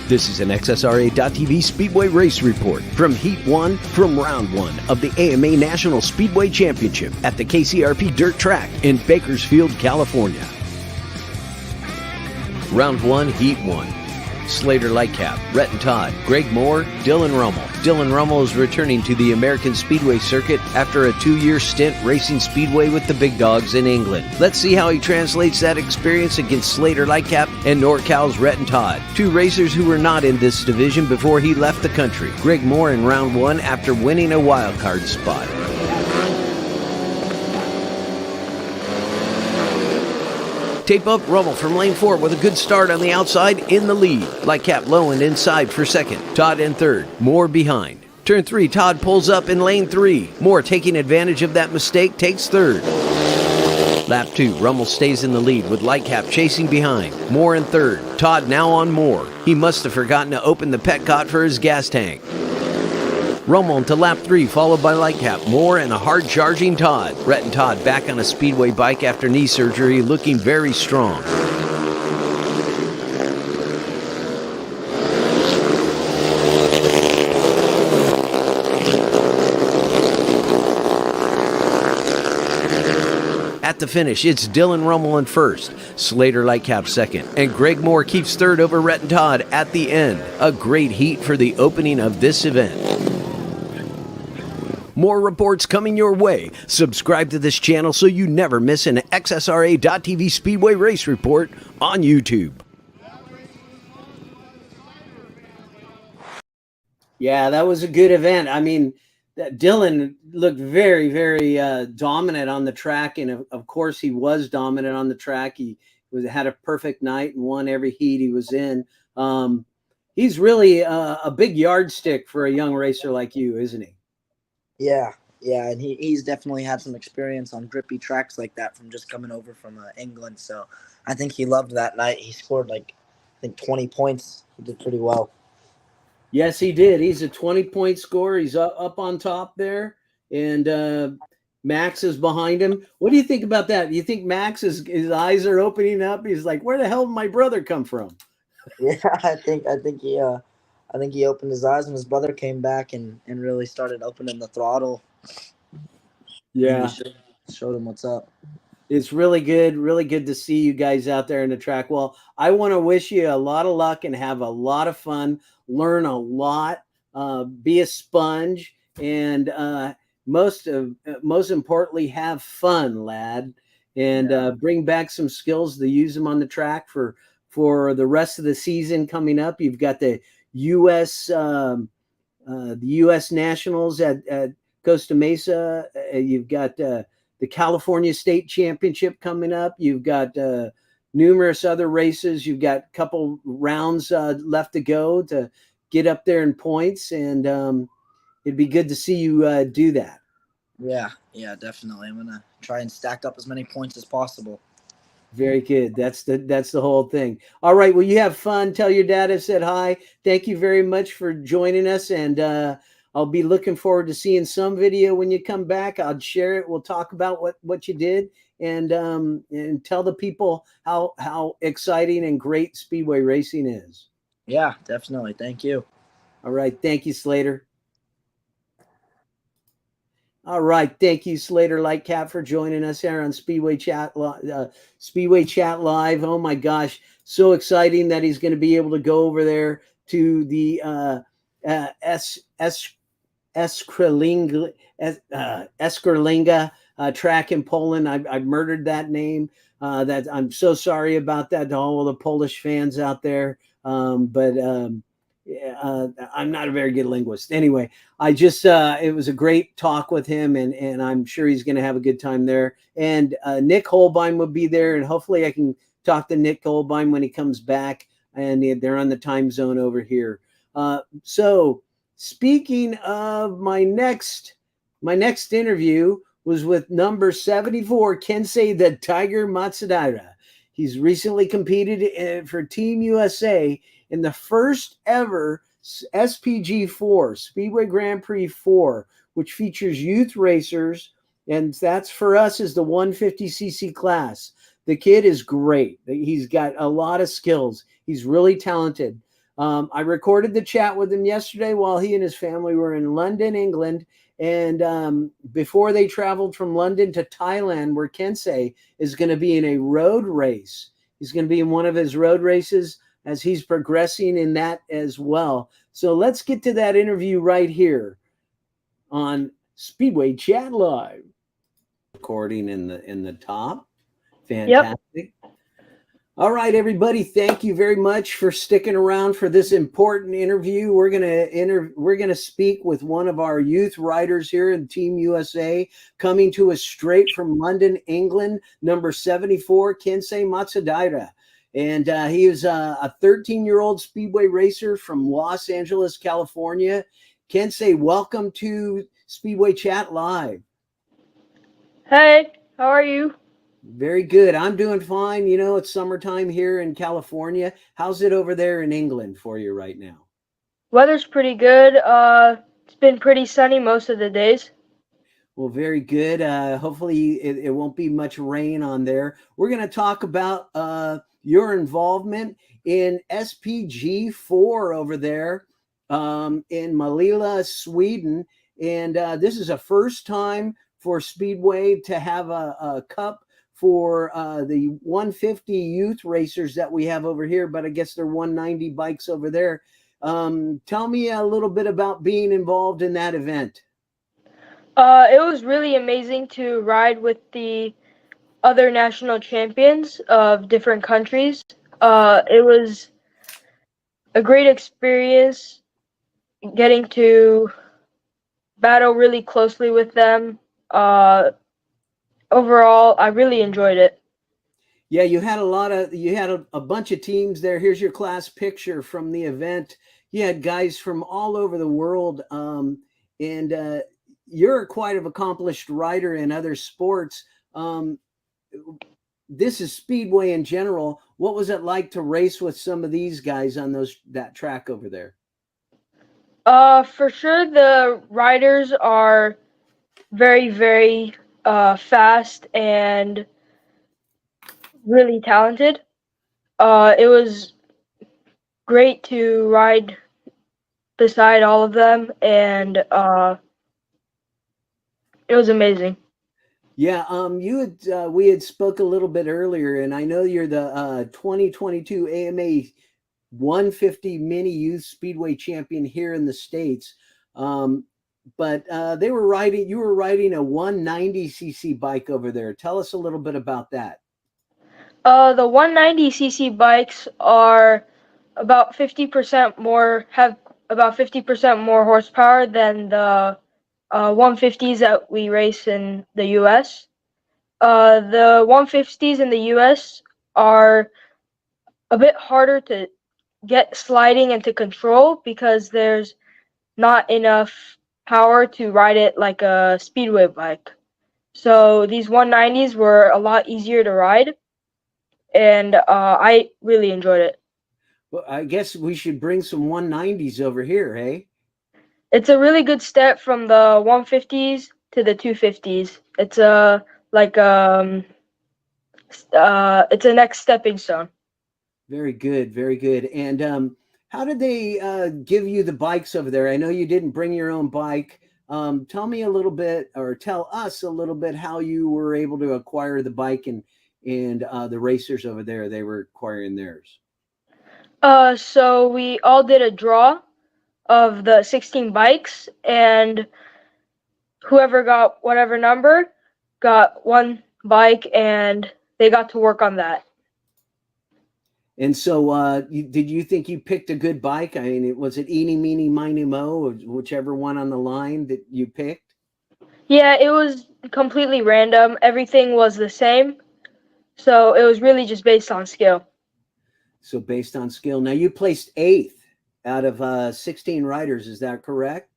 This is an XSRA.TV Speedway Race Report from Heat 1 from Round 1 of the AMA National Speedway Championship at the KCRP Dirt Track in Bakersfield, California. Round 1, Heat 1. Slater Lightcap, Rhett and Todd, Greg Moore, Dylan Rummel. Dylan Rummel is returning to the American Speedway circuit after a 2-year stint racing Speedway with the big dogs in England. Let's see how he translates that experience against Slater Lightcap and NorCal's Rhett and Todd, 2 racers who were not in this division before he left the country. Greg Moore in round 1 after winning a wildcard spot. Tape up Rummel from lane 4 with a good start on the outside in the lead. Lightcap low and inside for second. Todd in third. Moore behind. Turn 3, Todd pulls up in lane 3. Moore, taking advantage of that mistake, takes third. Lap 2, Rummel stays in the lead with Lightcap chasing behind. Moore in third. Todd now on Moore. He must have forgotten to open the petcot for his gas tank. Rummel into lap 3, followed by Lightcap, Moore, and a hard-charging Todd. Rhett and Todd back on a Speedway bike after knee surgery, looking very strong. At the finish, it's Dylan Rummel in first, Slater Lightcap second, and Greg Moore keeps third over Rhett and Todd at the end. A great heat for the opening of this event. More reports coming your way. Subscribe to this channel so you never miss an XSRA.TV Speedway Race Report on YouTube. Yeah, that was a good event. I mean, Dylan looked very, very dominant on the track. And of course, he was dominant on the track. He had a perfect night and won every heat he was in. He's really a big yardstick for a young racer like you, isn't he? Yeah, and he's definitely had some experience on grippy tracks like that from just coming over from England. So I think he loved that night. He scored I think 20 points. He did pretty well. Yes, he did. He's a 20-point scorer. He's up on top there, and Max is behind him. What do you think about that? Do you think Max his eyes are opening up? He's like, where the hell did my brother come from? Yeah, I think he opened his eyes when his brother came back and really started opening the throttle. Yeah. Showed him what's up. It's really good to see you guys out there in the track. Well, I want to wish you a lot of luck and have a lot of fun, learn a lot, be a sponge, and most importantly, have fun, lad, and bring back some skills to use them on the track for the rest of the season coming up. You've got the U.S. Nationals at Costa Mesa. You've got the California State Championship coming up. You've got numerous other races. You've got a couple rounds left to go to get up there in points, and it'd be good to see you do that. Yeah, definitely. I'm gonna try and stack up as many points as possible. Very good. That's the whole thing. All right. Well, you have fun. Tell your dad I said hi. Thank you very much for joining us. And I'll be looking forward to seeing some video when you come back. I'll share it. We'll talk about what you did and tell the people how exciting and great Speedway racing is. Yeah, definitely. Thank you. All right. Thank you, Slater. All right. Thank you, Slater Lightcap, for joining us here on Speedway Chat Live. Oh, my gosh. So exciting that he's going to be able to go over there to the Eskerlinga track in Poland. I murdered that name. That I'm so sorry about that to all of the Polish fans out there. I'm not a very good linguist. Anyway, it was a great talk with him, and I'm sure he's going to have a good time there. And Nick Hohlbein will be there, and hopefully I can talk to Nick Hohlbein when he comes back, and they're on the time zone over here. So speaking of my next interview was with number 74, Kensei the Tiger Matsudaira. He's recently competed for Team USA in the first ever SPG4, Speedway Grand Prix 4, which features youth racers, and that's for us is the 150cc class. The kid is great. He's got a lot of skills. He's really talented. I recorded the chat with him yesterday while he and his family were in London, England, and before they traveled from London to Thailand, where Kensei is going to be in a road race. He's going to be in one of his road races as he's progressing in that as well. So let's get to that interview right here on Speedway Chat Live. Recording in the top. Fantastic. Yep. All right, everybody. Thank you very much for sticking around for this important interview. We're gonna speak with one of our youth riders here in Team USA, coming to us straight from London, England, number 74, Kensei Matsudaira. And he is a 13-year-old speedway racer from Los Angeles, California. Kensei, welcome to Speedway Chat Live. Hey, how are you? Very good. I'm doing fine. You know, it's summertime here in California. How's it over there in England for you right now? Weather's pretty good. It's been pretty sunny most of the days. Well, very good. Hopefully it won't be much rain on there. We're going to talk about your involvement in SPG4 over there in Malila, Sweden. And this is a first time for Speedway to have a cup for the 150 youth racers that we have over here, but I guess they're 190 bikes over there. Tell me a little bit about being involved in that event. It was really amazing to ride with the other national champions of different countries. It was a great experience getting to battle really closely with them. Overall, I really enjoyed it. Yeah, you had a bunch of teams there. Here's your class picture from the event. You had guys from all over the world, and you're quite an accomplished rider in other sports. This is Speedway in general. What was it like to race with some of these guys on that track over there? For sure, the riders are very, very fast and really talented. It was great to ride beside all of them, and it was amazing. Yeah, we had spoke a little bit earlier, and I know you're the 2022 AMA 150 Mini Youth Speedway champion here in the States. But you were riding a 190cc bike over there. Tell us a little bit about that. The 190cc bikes are about 50% more, have about 50% more horsepower than the 150s that we race in the US. The 150s in the US are a bit harder to get sliding and to control because there's not enough power to ride it like a speedway bike. So these 190s were a lot easier to ride, and I really enjoyed it. Well, I guess we should bring some 190s over here, hey? It's a really good step from the 150s to the 250s. It's it's a next stepping stone. Very good, very good. And how did they give you the bikes over there? I know you didn't bring your own bike. Tell me a little bit, or tell us a little bit, how you were able to acquire the bike and the racers over there, they were acquiring theirs. So we all did a draw of the 16 bikes, and whoever got whatever number got one bike, and they got to work on that. And so did you think you picked a good bike? I mean, was it eeny, meeny, miny, mo, or whichever one on the line that you picked? Yeah, it was completely random. Everything was the same. So it was really just based on skill. So based on skill. Now you placed 8th out of 16 riders. Is that correct?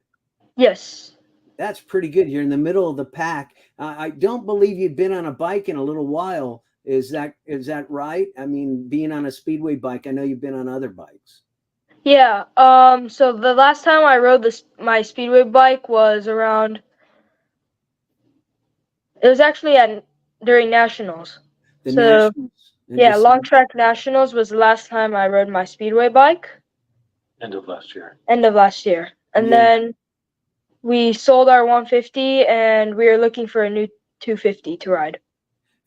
Yes. That's pretty good. You're in the middle of the pack. I don't believe you've been on a bike in a little while. Is that right? I mean, being on a speedway bike, I know you've been on other bikes. Yeah. So the last time I rode my speedway bike was around. It was actually during nationals. Nationals. Yeah, Long Track Nationals was the last time I rode my speedway bike. End of last year. And then we sold our 150, and we are looking for a new 250 to ride.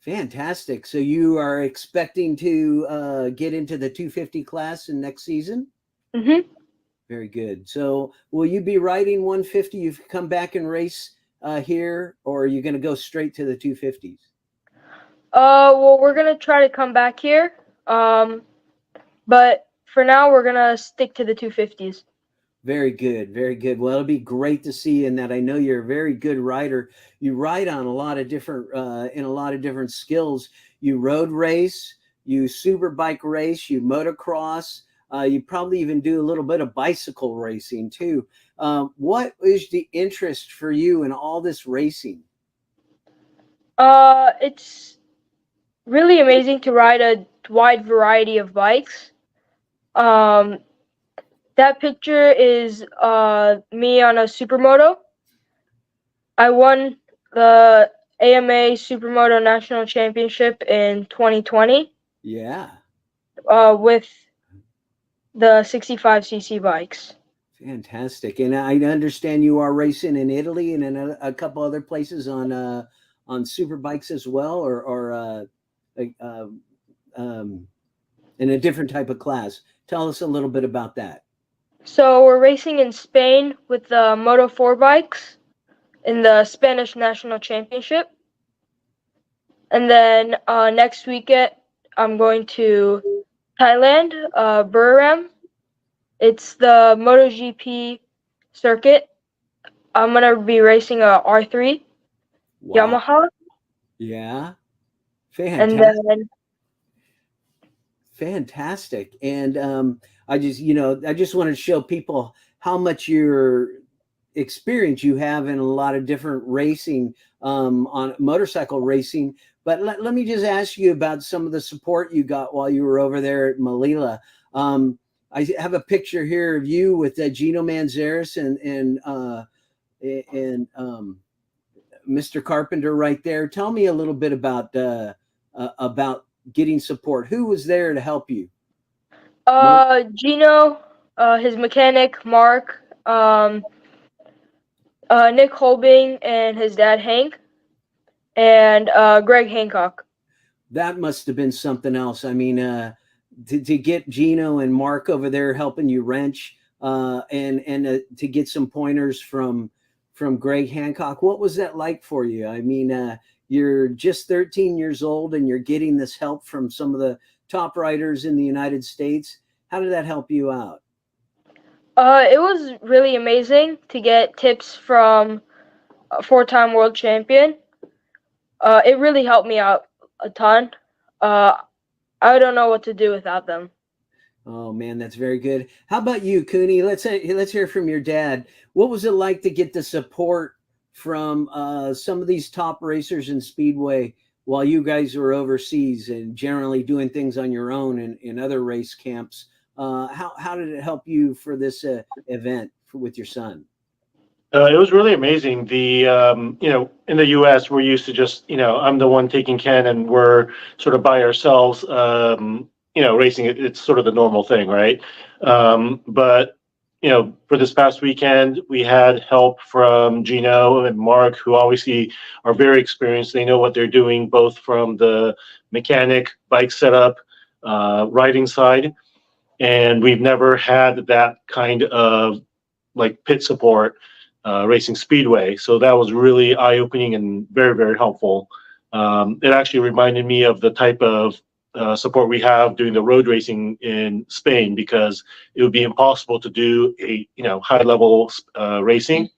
Fantastic. So you are expecting to get into the 250 class in next season? Mm-hmm. Very good. So will you be riding 150? You've come back and race here, or are you going to go straight to the 250s? Well, we're gonna try to come back here. But for now, we're gonna stick to the 250s. Very good, very good. Well, it'll be great to see, in that I know you're a very good rider. You ride on a lot of different, in a lot of different skills. You road race, you superbike race, you motocross. You probably even do a little bit of bicycle racing too. What is the interest for you in all this racing? It's really amazing to ride a wide variety of bikes. That picture is me on a supermoto. I won the AMA Supermoto National Championship in 2020. Yeah. With the 65cc bikes. Fantastic. And I understand you are racing in Italy and in a couple other places on super bikes as well, or in a different type of class. Tell us a little bit about that. So we're racing in Spain with the Moto 4 bikes in the Spanish National Championship. And then next weekend, I'm going to Thailand, Buriram. It's the MotoGP circuit. I'm going to be racing a R3 Yamaha. Yeah. And Fantastic. then Fantastic. And I just want to show people how much your experience you have in a lot of different racing, on motorcycle racing. But let me just ask you about some of the support you got while you were over there at Melilla. I have a picture here of you with Gino Manzares and Mr. Carpenter right there. Tell me a little bit about getting support. Who was there to help you? Gino, his mechanic, Mark, Nick Hohlbein and his dad, Hank, and Greg Hancock. That must have been something else. I mean, to get Gino and Mark over there helping you wrench, and to get some pointers from Greg Hancock. What was that like for you? I mean, you're just 13 years old and you're getting this help from some of the top riders in the United States. How did that help you out? It was really amazing to get tips from a 4-time world champion. It really helped me out a ton. I don't know what to do without them. Oh man, that's very good. How about you, Cooney? Let's hear from your dad. What was it like to get the support from some of these top racers in Speedway while you guys were overseas and generally doing things on your own in other race camps? How did it help you for this event with your son? It was really amazing. In the U.S., we're used to just, I'm the one taking Ken and we're sort of by ourselves, racing. It's sort of the normal thing, right? But for this past weekend, we had help from Gino and Mark, who obviously are very experienced. They know what they're doing, both from the mechanic, bike setup, riding side. And we've never had that kind of like pit support racing Speedway. So that was really eye-opening and very, very helpful. It actually reminded me of the type of support we have doing the road racing in Spain, because it would be impossible to do a high-level racing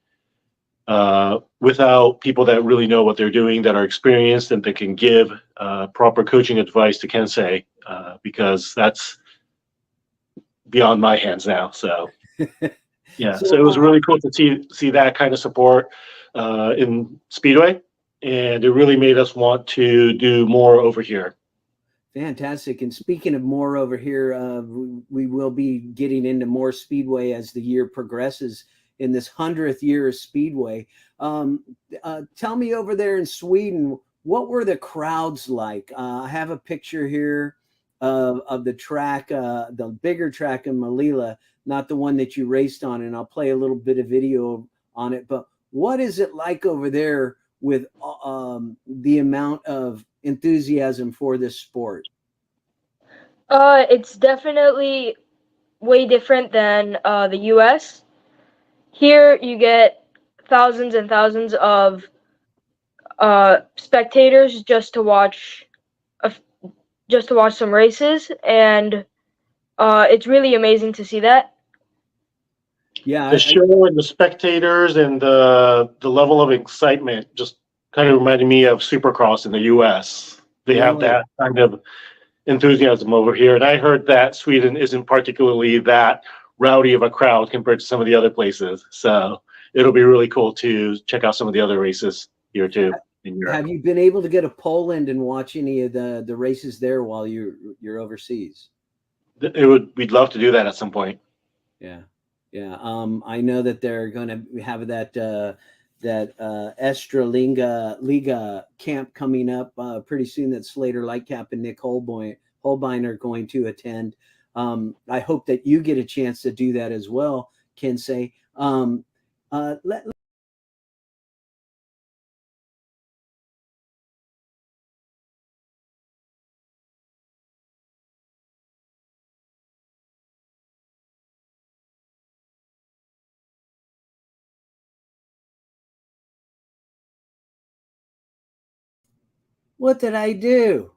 without people that really know what they're doing, that are experienced, and that can give proper coaching advice to Kensei, because that's beyond my hands now. So yeah, so it was really cool to see that kind of support in Speedway, and it really made us want to do more over here. Fantastic. And speaking of more over here, we will be getting into more Speedway as the year progresses in this 100th year of Speedway. Tell me, over there in Sweden, what were the crowds like? I have a picture here of the track, the bigger track in Melilla, not the one that you raced on, and I'll play a little bit of video on it. But what is it like over there with the amount of enthusiasm for this sport? It's definitely way different than the U.S. Here, you get thousands and thousands of spectators just to watch some races, and it's really amazing to see that. Yeah, The show and the spectators and the level of excitement just kind of reminded me of Supercross in the U.S. They have Really? that kind of enthusiasm over here, and I heard that Sweden isn't particularly that rowdy of a crowd compared to some of the other places. So it'll be really cool to check out some of the other races here too in Europe. Have you been able to get to Poland and watch any of the races there while you're overseas? We'd love to do that at some point. Yeah. Yeah. I know that they're going to have that Estra Liga camp coming up pretty soon that Slater Lightcap and Nick Hohlbein are going to attend. I hope that you get a chance to do that as well, Kensei. What did I do?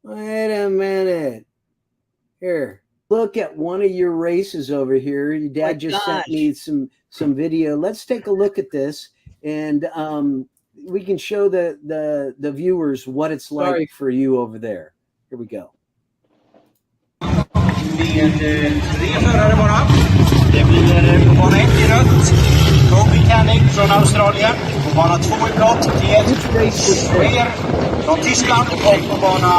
Wait a minute. Here, look at one of your races over here. Your dad just sent me some video. Let's take a look at this, and we can show the viewers what it's like for you over there. Here we go. Med 3 förare bara. Det blir på bana 1 i rött. Kobe Canning från Australien. På bana 2 i blått. TS Schwer från Tyskland. Och på bana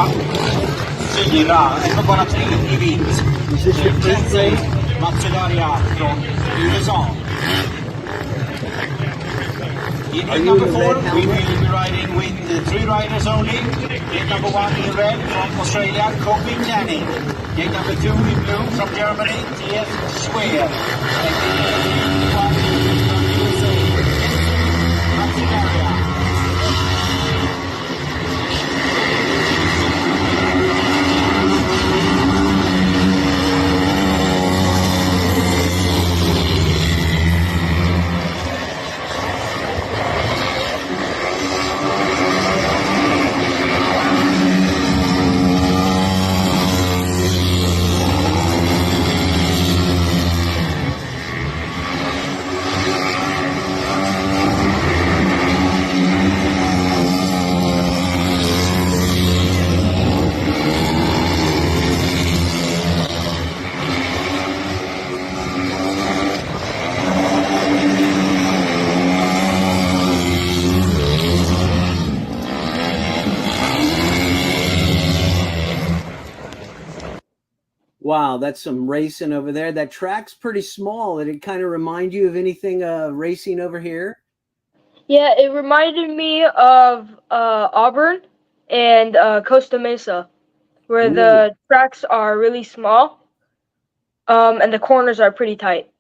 4, på bana 3 i vitt. Kensei Matsudaira från USA. In gate number 4, we will be riding with 3 riders only. Gate number 1 in red from Australia, Kobe Canning. Gate number 2 in blue from Germany, TS Schwer. And gate 1 from USA, Matsudaira. Wow, that's some racing over there. That track's pretty small. Did it kind of remind you of anything racing over here? Yeah, it reminded me of Auburn and Costa Mesa, where the tracks are really small, and the corners are pretty tight.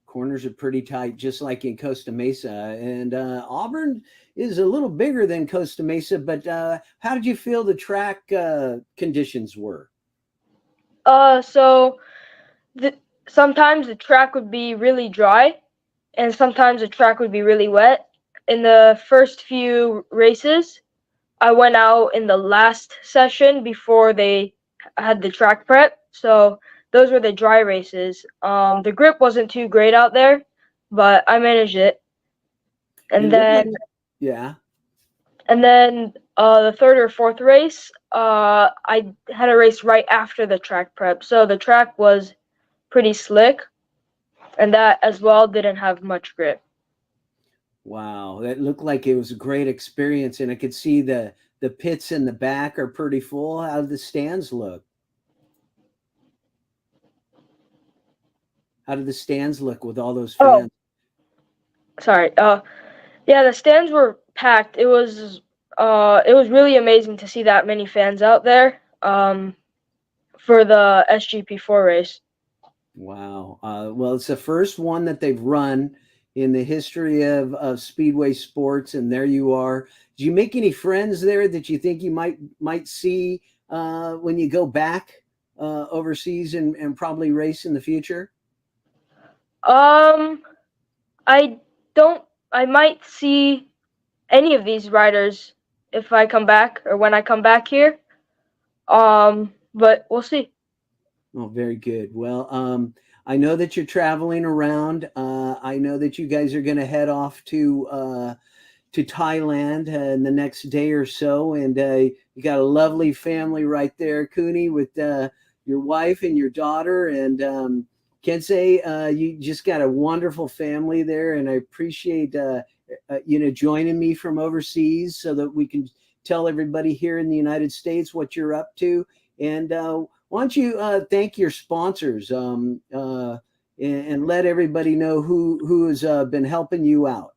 Corners are pretty tight, just like in Costa Mesa. And Auburn is a little bigger than Costa Mesa, but how did you feel the track conditions were? So sometimes the track would be really dry, and sometimes the track would be really wet. In the first few races, I went out in the last session before they had the track prep. So those were the dry races. The grip wasn't too great out there, but I managed it. And then, and then the third or fourth race, I had a race right after the track prep. So the track was pretty slick, and that as well didn't have much grip. Wow, that looked like it was a great experience, and I could see the pits in the back are pretty full. How did the stands look? How did the stands look with all those fans? Oh, sorry. Yeah, the stands were packed. It was really amazing to see that many fans out there for the SGP4 race. Wow. Well, it's the first one that they've run in the history of Speedway sports, and there you are. Did you make any friends there that you think you might see when you go back overseas and probably race in the future? I don't. I might see any of these riders if I come back or when I come back here. But we'll see. Oh, very good. Well, I know that you're traveling around. I know that you guys are going to head off to Thailand in the next day or so, and you got a lovely family right there, Cooney, with your wife and your daughter, and Kensei, you just got a wonderful family there, and I appreciate joining me from overseas so that we can tell everybody here in the United States what you're up to. And why don't you thank your sponsors and let everybody know who has been helping you out.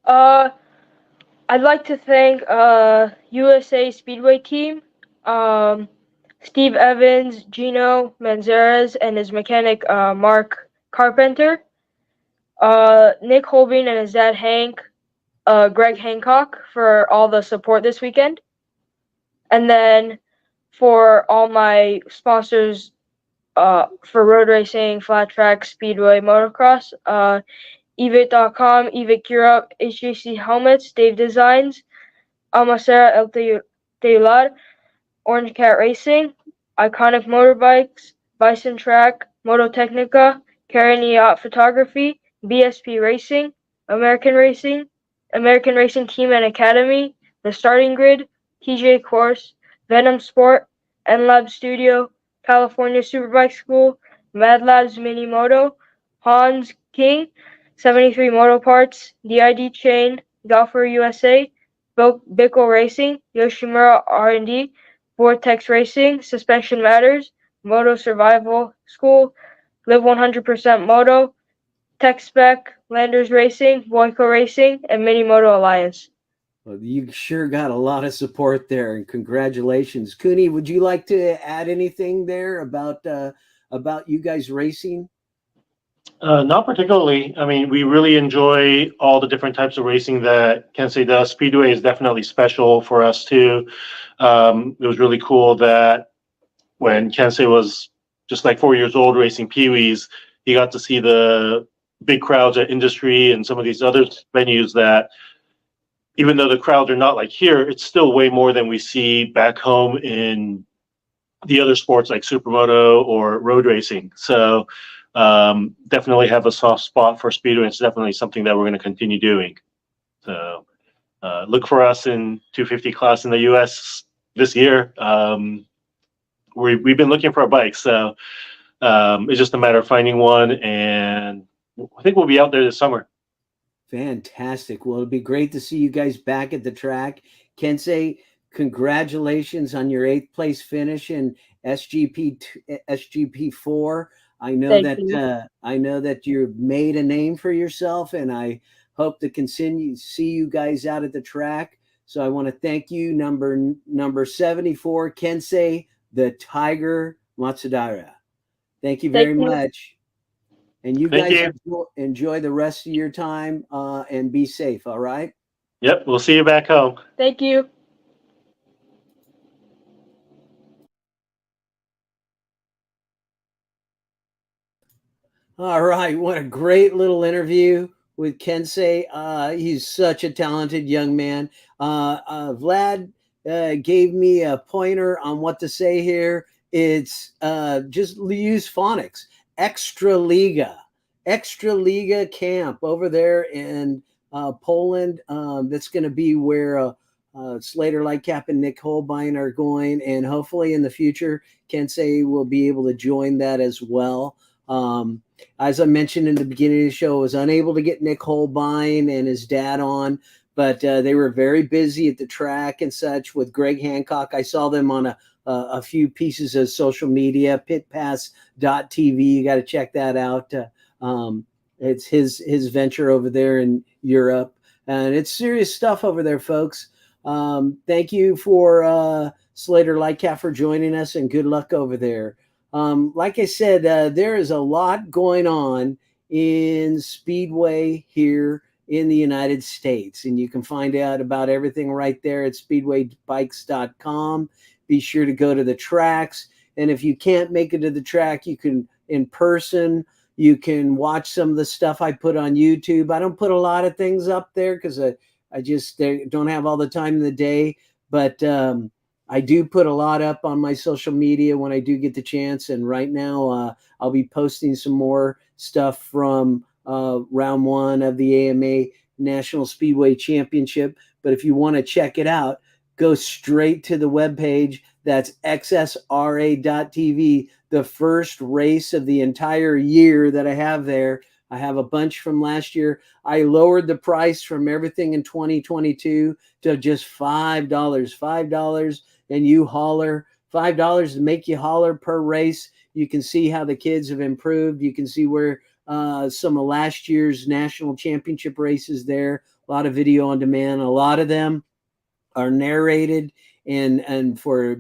I'd like to thank USA Speedway team, Steve Evans, Gino Manzarez, and his mechanic Mark Carpenter, Nick Hohlbein and his dad Hank, Greg Hancock for all the support this weekend, and then for all my sponsors for road racing, flat track, speedway, motocross, Evit.com, Evit Europe, HJC Helmets, Dave Designs, Almacera El Teular, Orange Cat Racing, Iconic Motorbikes, Bison Track, Mototechnica, Karen Yacht Photography, BSP Racing, American Racing Team and Academy, The Starting Grid, TJ Course, Venom Sport, NLab Studio, California Superbike School, Mad Labs Mini Moto, Hans King, 73 Moto Parts, DID Chain, Golfer USA, Bickle Racing, Yoshimura R&D, Vortex Racing, Suspension Matters, Moto Survival School, Live 100% Moto, Tech Spec, Landers Racing, Boyko Racing, and Mini Moto Alliance. Well, you sure got a lot of support there, and congratulations. Cooney, would you like to add anything there about you guys racing? Not particularly. I mean, we really enjoy all the different types of racing that Kensei does. Speedway is definitely special for us too. It was really cool that when Kensei was just like 4 years old racing Pee-wees, he got to see the big crowds at Industry and some of these other venues that, even though the crowds are not like here, it's still way more than we see back home in the other sports like supermoto or road racing. So definitely have a soft spot for Speedway. It's definitely something that we're going to continue doing. So look for us in 250 class in the US this year. We've been looking for a bike, so it's just a matter of finding one, and I think we'll be out there this summer. Fantastic. Well, it'd be great to see you guys back at the track. Kensei, congratulations on your 8th place finish in SGP4. I know that you've made a name for yourself, and I hope to continue to see you guys out at the track. So I want to thank you, number 74, Kensei the Tiger Matsudaira. Thank you very much. And you guys enjoy the rest of your time and be safe, all right? Yep, we'll see you back home. Thank you. All right, what a great little interview with Kensei. He's such a talented young man. Vlad gave me a pointer on what to say here. It's just use phonics. Extra Liga camp over there in Poland. That's going to be where Slater Lightcap and Nick Hohlbein are going, and hopefully in the future, Kensei will be able to join that as well. As I mentioned in the beginning of the show, I was unable to get Nick Hohlbein and his dad on, but they were very busy at the track and such with Greg Hancock. I saw them on a few pieces of social media, pitpass.tv. You got to check that out. It's his venture over there in Europe, and it's serious stuff over there, folks. Thank you for Slater Lightcap for joining us, and good luck over there. Like I said, there is a lot going on in Speedway here in the United States. And you can find out about everything right there at speedwaybikes.com. Be sure to go to the tracks. And if you can't make it to the track, you can in person. You can watch some of the stuff I put on YouTube. I don't put a lot of things up there because I just don't have all the time in the day. But I do put a lot up on my social media when I do get the chance. And right now, I'll be posting some more stuff from round one of the AMA National Speedway Championship. But if you want to check it out, go straight to the webpage. That's xsra.tv, the first race of the entire year that I have there. I have a bunch from last year. I lowered the price from everything in 2022 to just $5. $5 and you holler. $5 to make you holler per race. You can see how the kids have improved. You can see where some of last year's national championship races there. A lot of video on demand. A lot of them are narrated and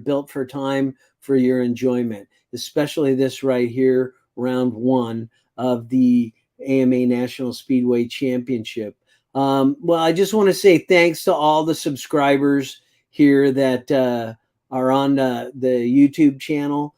built for time for your enjoyment, especially this right here, round one of the AMA National Speedway Championship. Well, I just want to say thanks to all the subscribers here that are on the YouTube channel.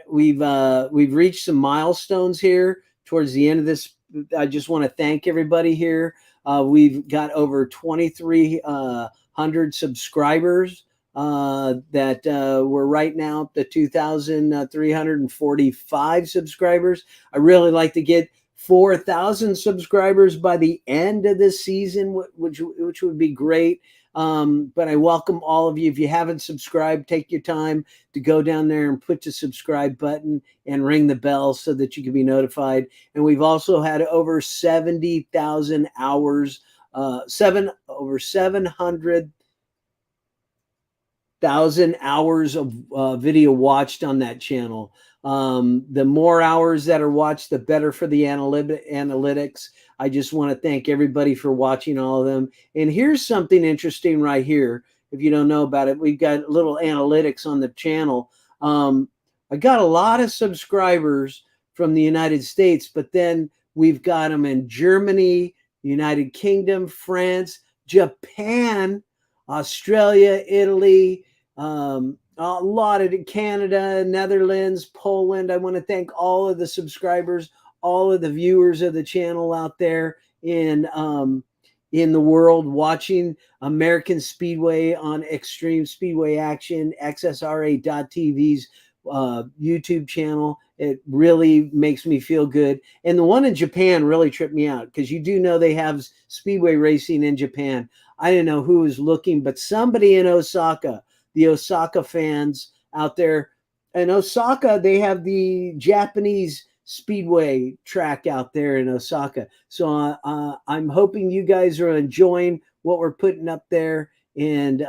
We've reached some milestones here towards the end of this. I just want to thank everybody here. We've got over 2,300 subscribers that we're right now up to 2,345 subscribers. I really like to get 4,000 subscribers by the end of this season, which would be great. But I welcome all of you. If you haven't subscribed, take your time to go down there and put the subscribe button and ring the bell so that you can be notified. And we've also had over 70,000 hours, over 700,000 hours of video watched on that channel. The more hours that are watched, the better for the analytics. I just want to thank everybody for watching all of them. And here's something interesting right here. If you don't know about it, we've got little analytics on the channel. I got a lot of subscribers from the United States, but then we've got them in Germany, United Kingdom, France, Japan, Australia, Italy, a lot of Canada, Netherlands, Poland. I want to thank all of the subscribers, all of the viewers of the channel out there in the world watching American Speedway on Extreme Speedway Action, xsra.tv's YouTube channel. It really makes me feel good. And the one in Japan really tripped me out because you do know they have Speedway racing in Japan. I didn't know who was looking, but somebody in Osaka, the Osaka fans out there. In Osaka, they have the Japanese Speedway track out there in Osaka. So I'm hoping you guys are enjoying what we're putting up there. And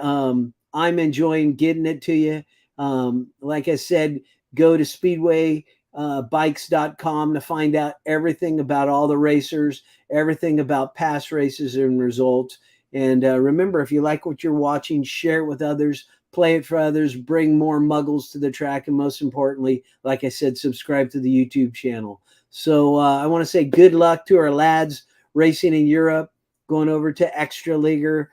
I'm enjoying getting it to you. Like I said, go to speedwaybikes.com to find out everything about all the racers, everything about past races and results. And remember, if you like what you're watching, share it with others, play it for others, bring more muggles to the track, and most importantly, like I said, subscribe to the YouTube channel. So I want to say good luck to our lads racing in Europe, going over to Extraliga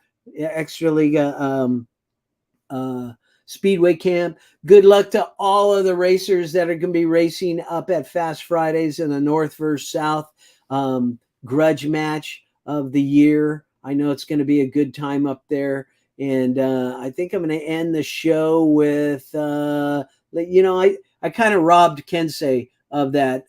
Speedway Camp. Good luck to all of the racers that are going to be racing up at Fast Fridays in the North versus South grudge match of the year. I know it's going to be a good time up there. And I think I'm going to end the show with, I kind of robbed Kensei of that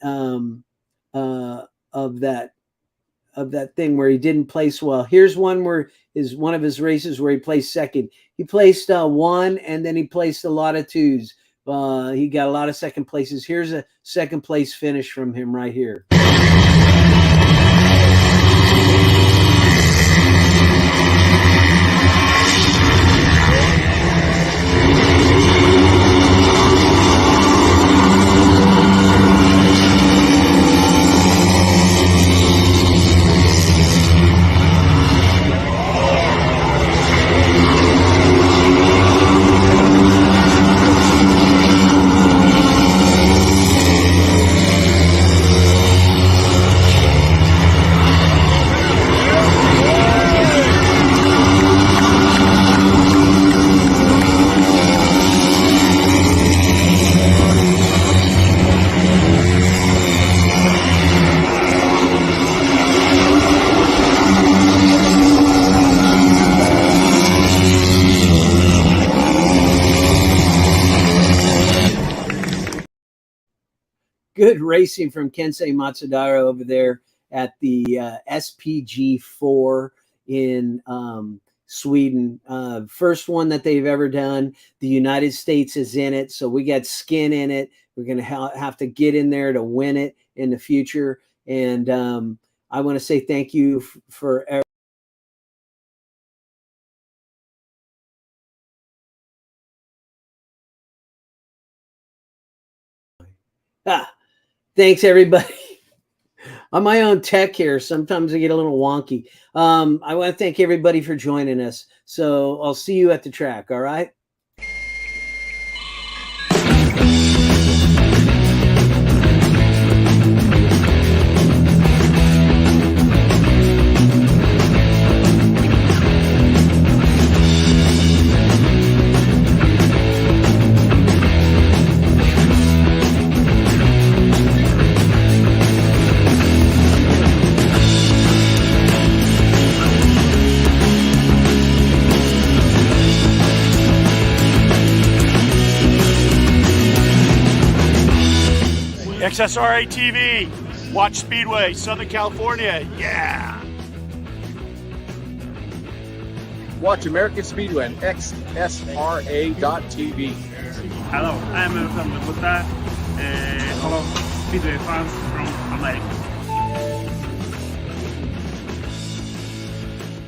thing where he didn't place well. Here's one where one of his races where he placed second. He placed one, and then he placed a lot of twos. He got a lot of second places. Here's a second place finish from him right here. good racing from Kensei Matsudaira over there at the SPG4 in Sweden. First one that they've ever done. The United States is in it, so we got skin in it. We're going to have to get in there to win it in the future. And I want to say thank you for thanks, everybody. On my own tech here, sometimes I get a little wonky. I want to thank everybody for joining us. So I'll see you at the track, all right? XSRA TV. Watch Speedway, Southern California. Yeah. Watch American Speedway on XSRA.tv. Hello, I'm from Buddha, fellow Speedway fans from America.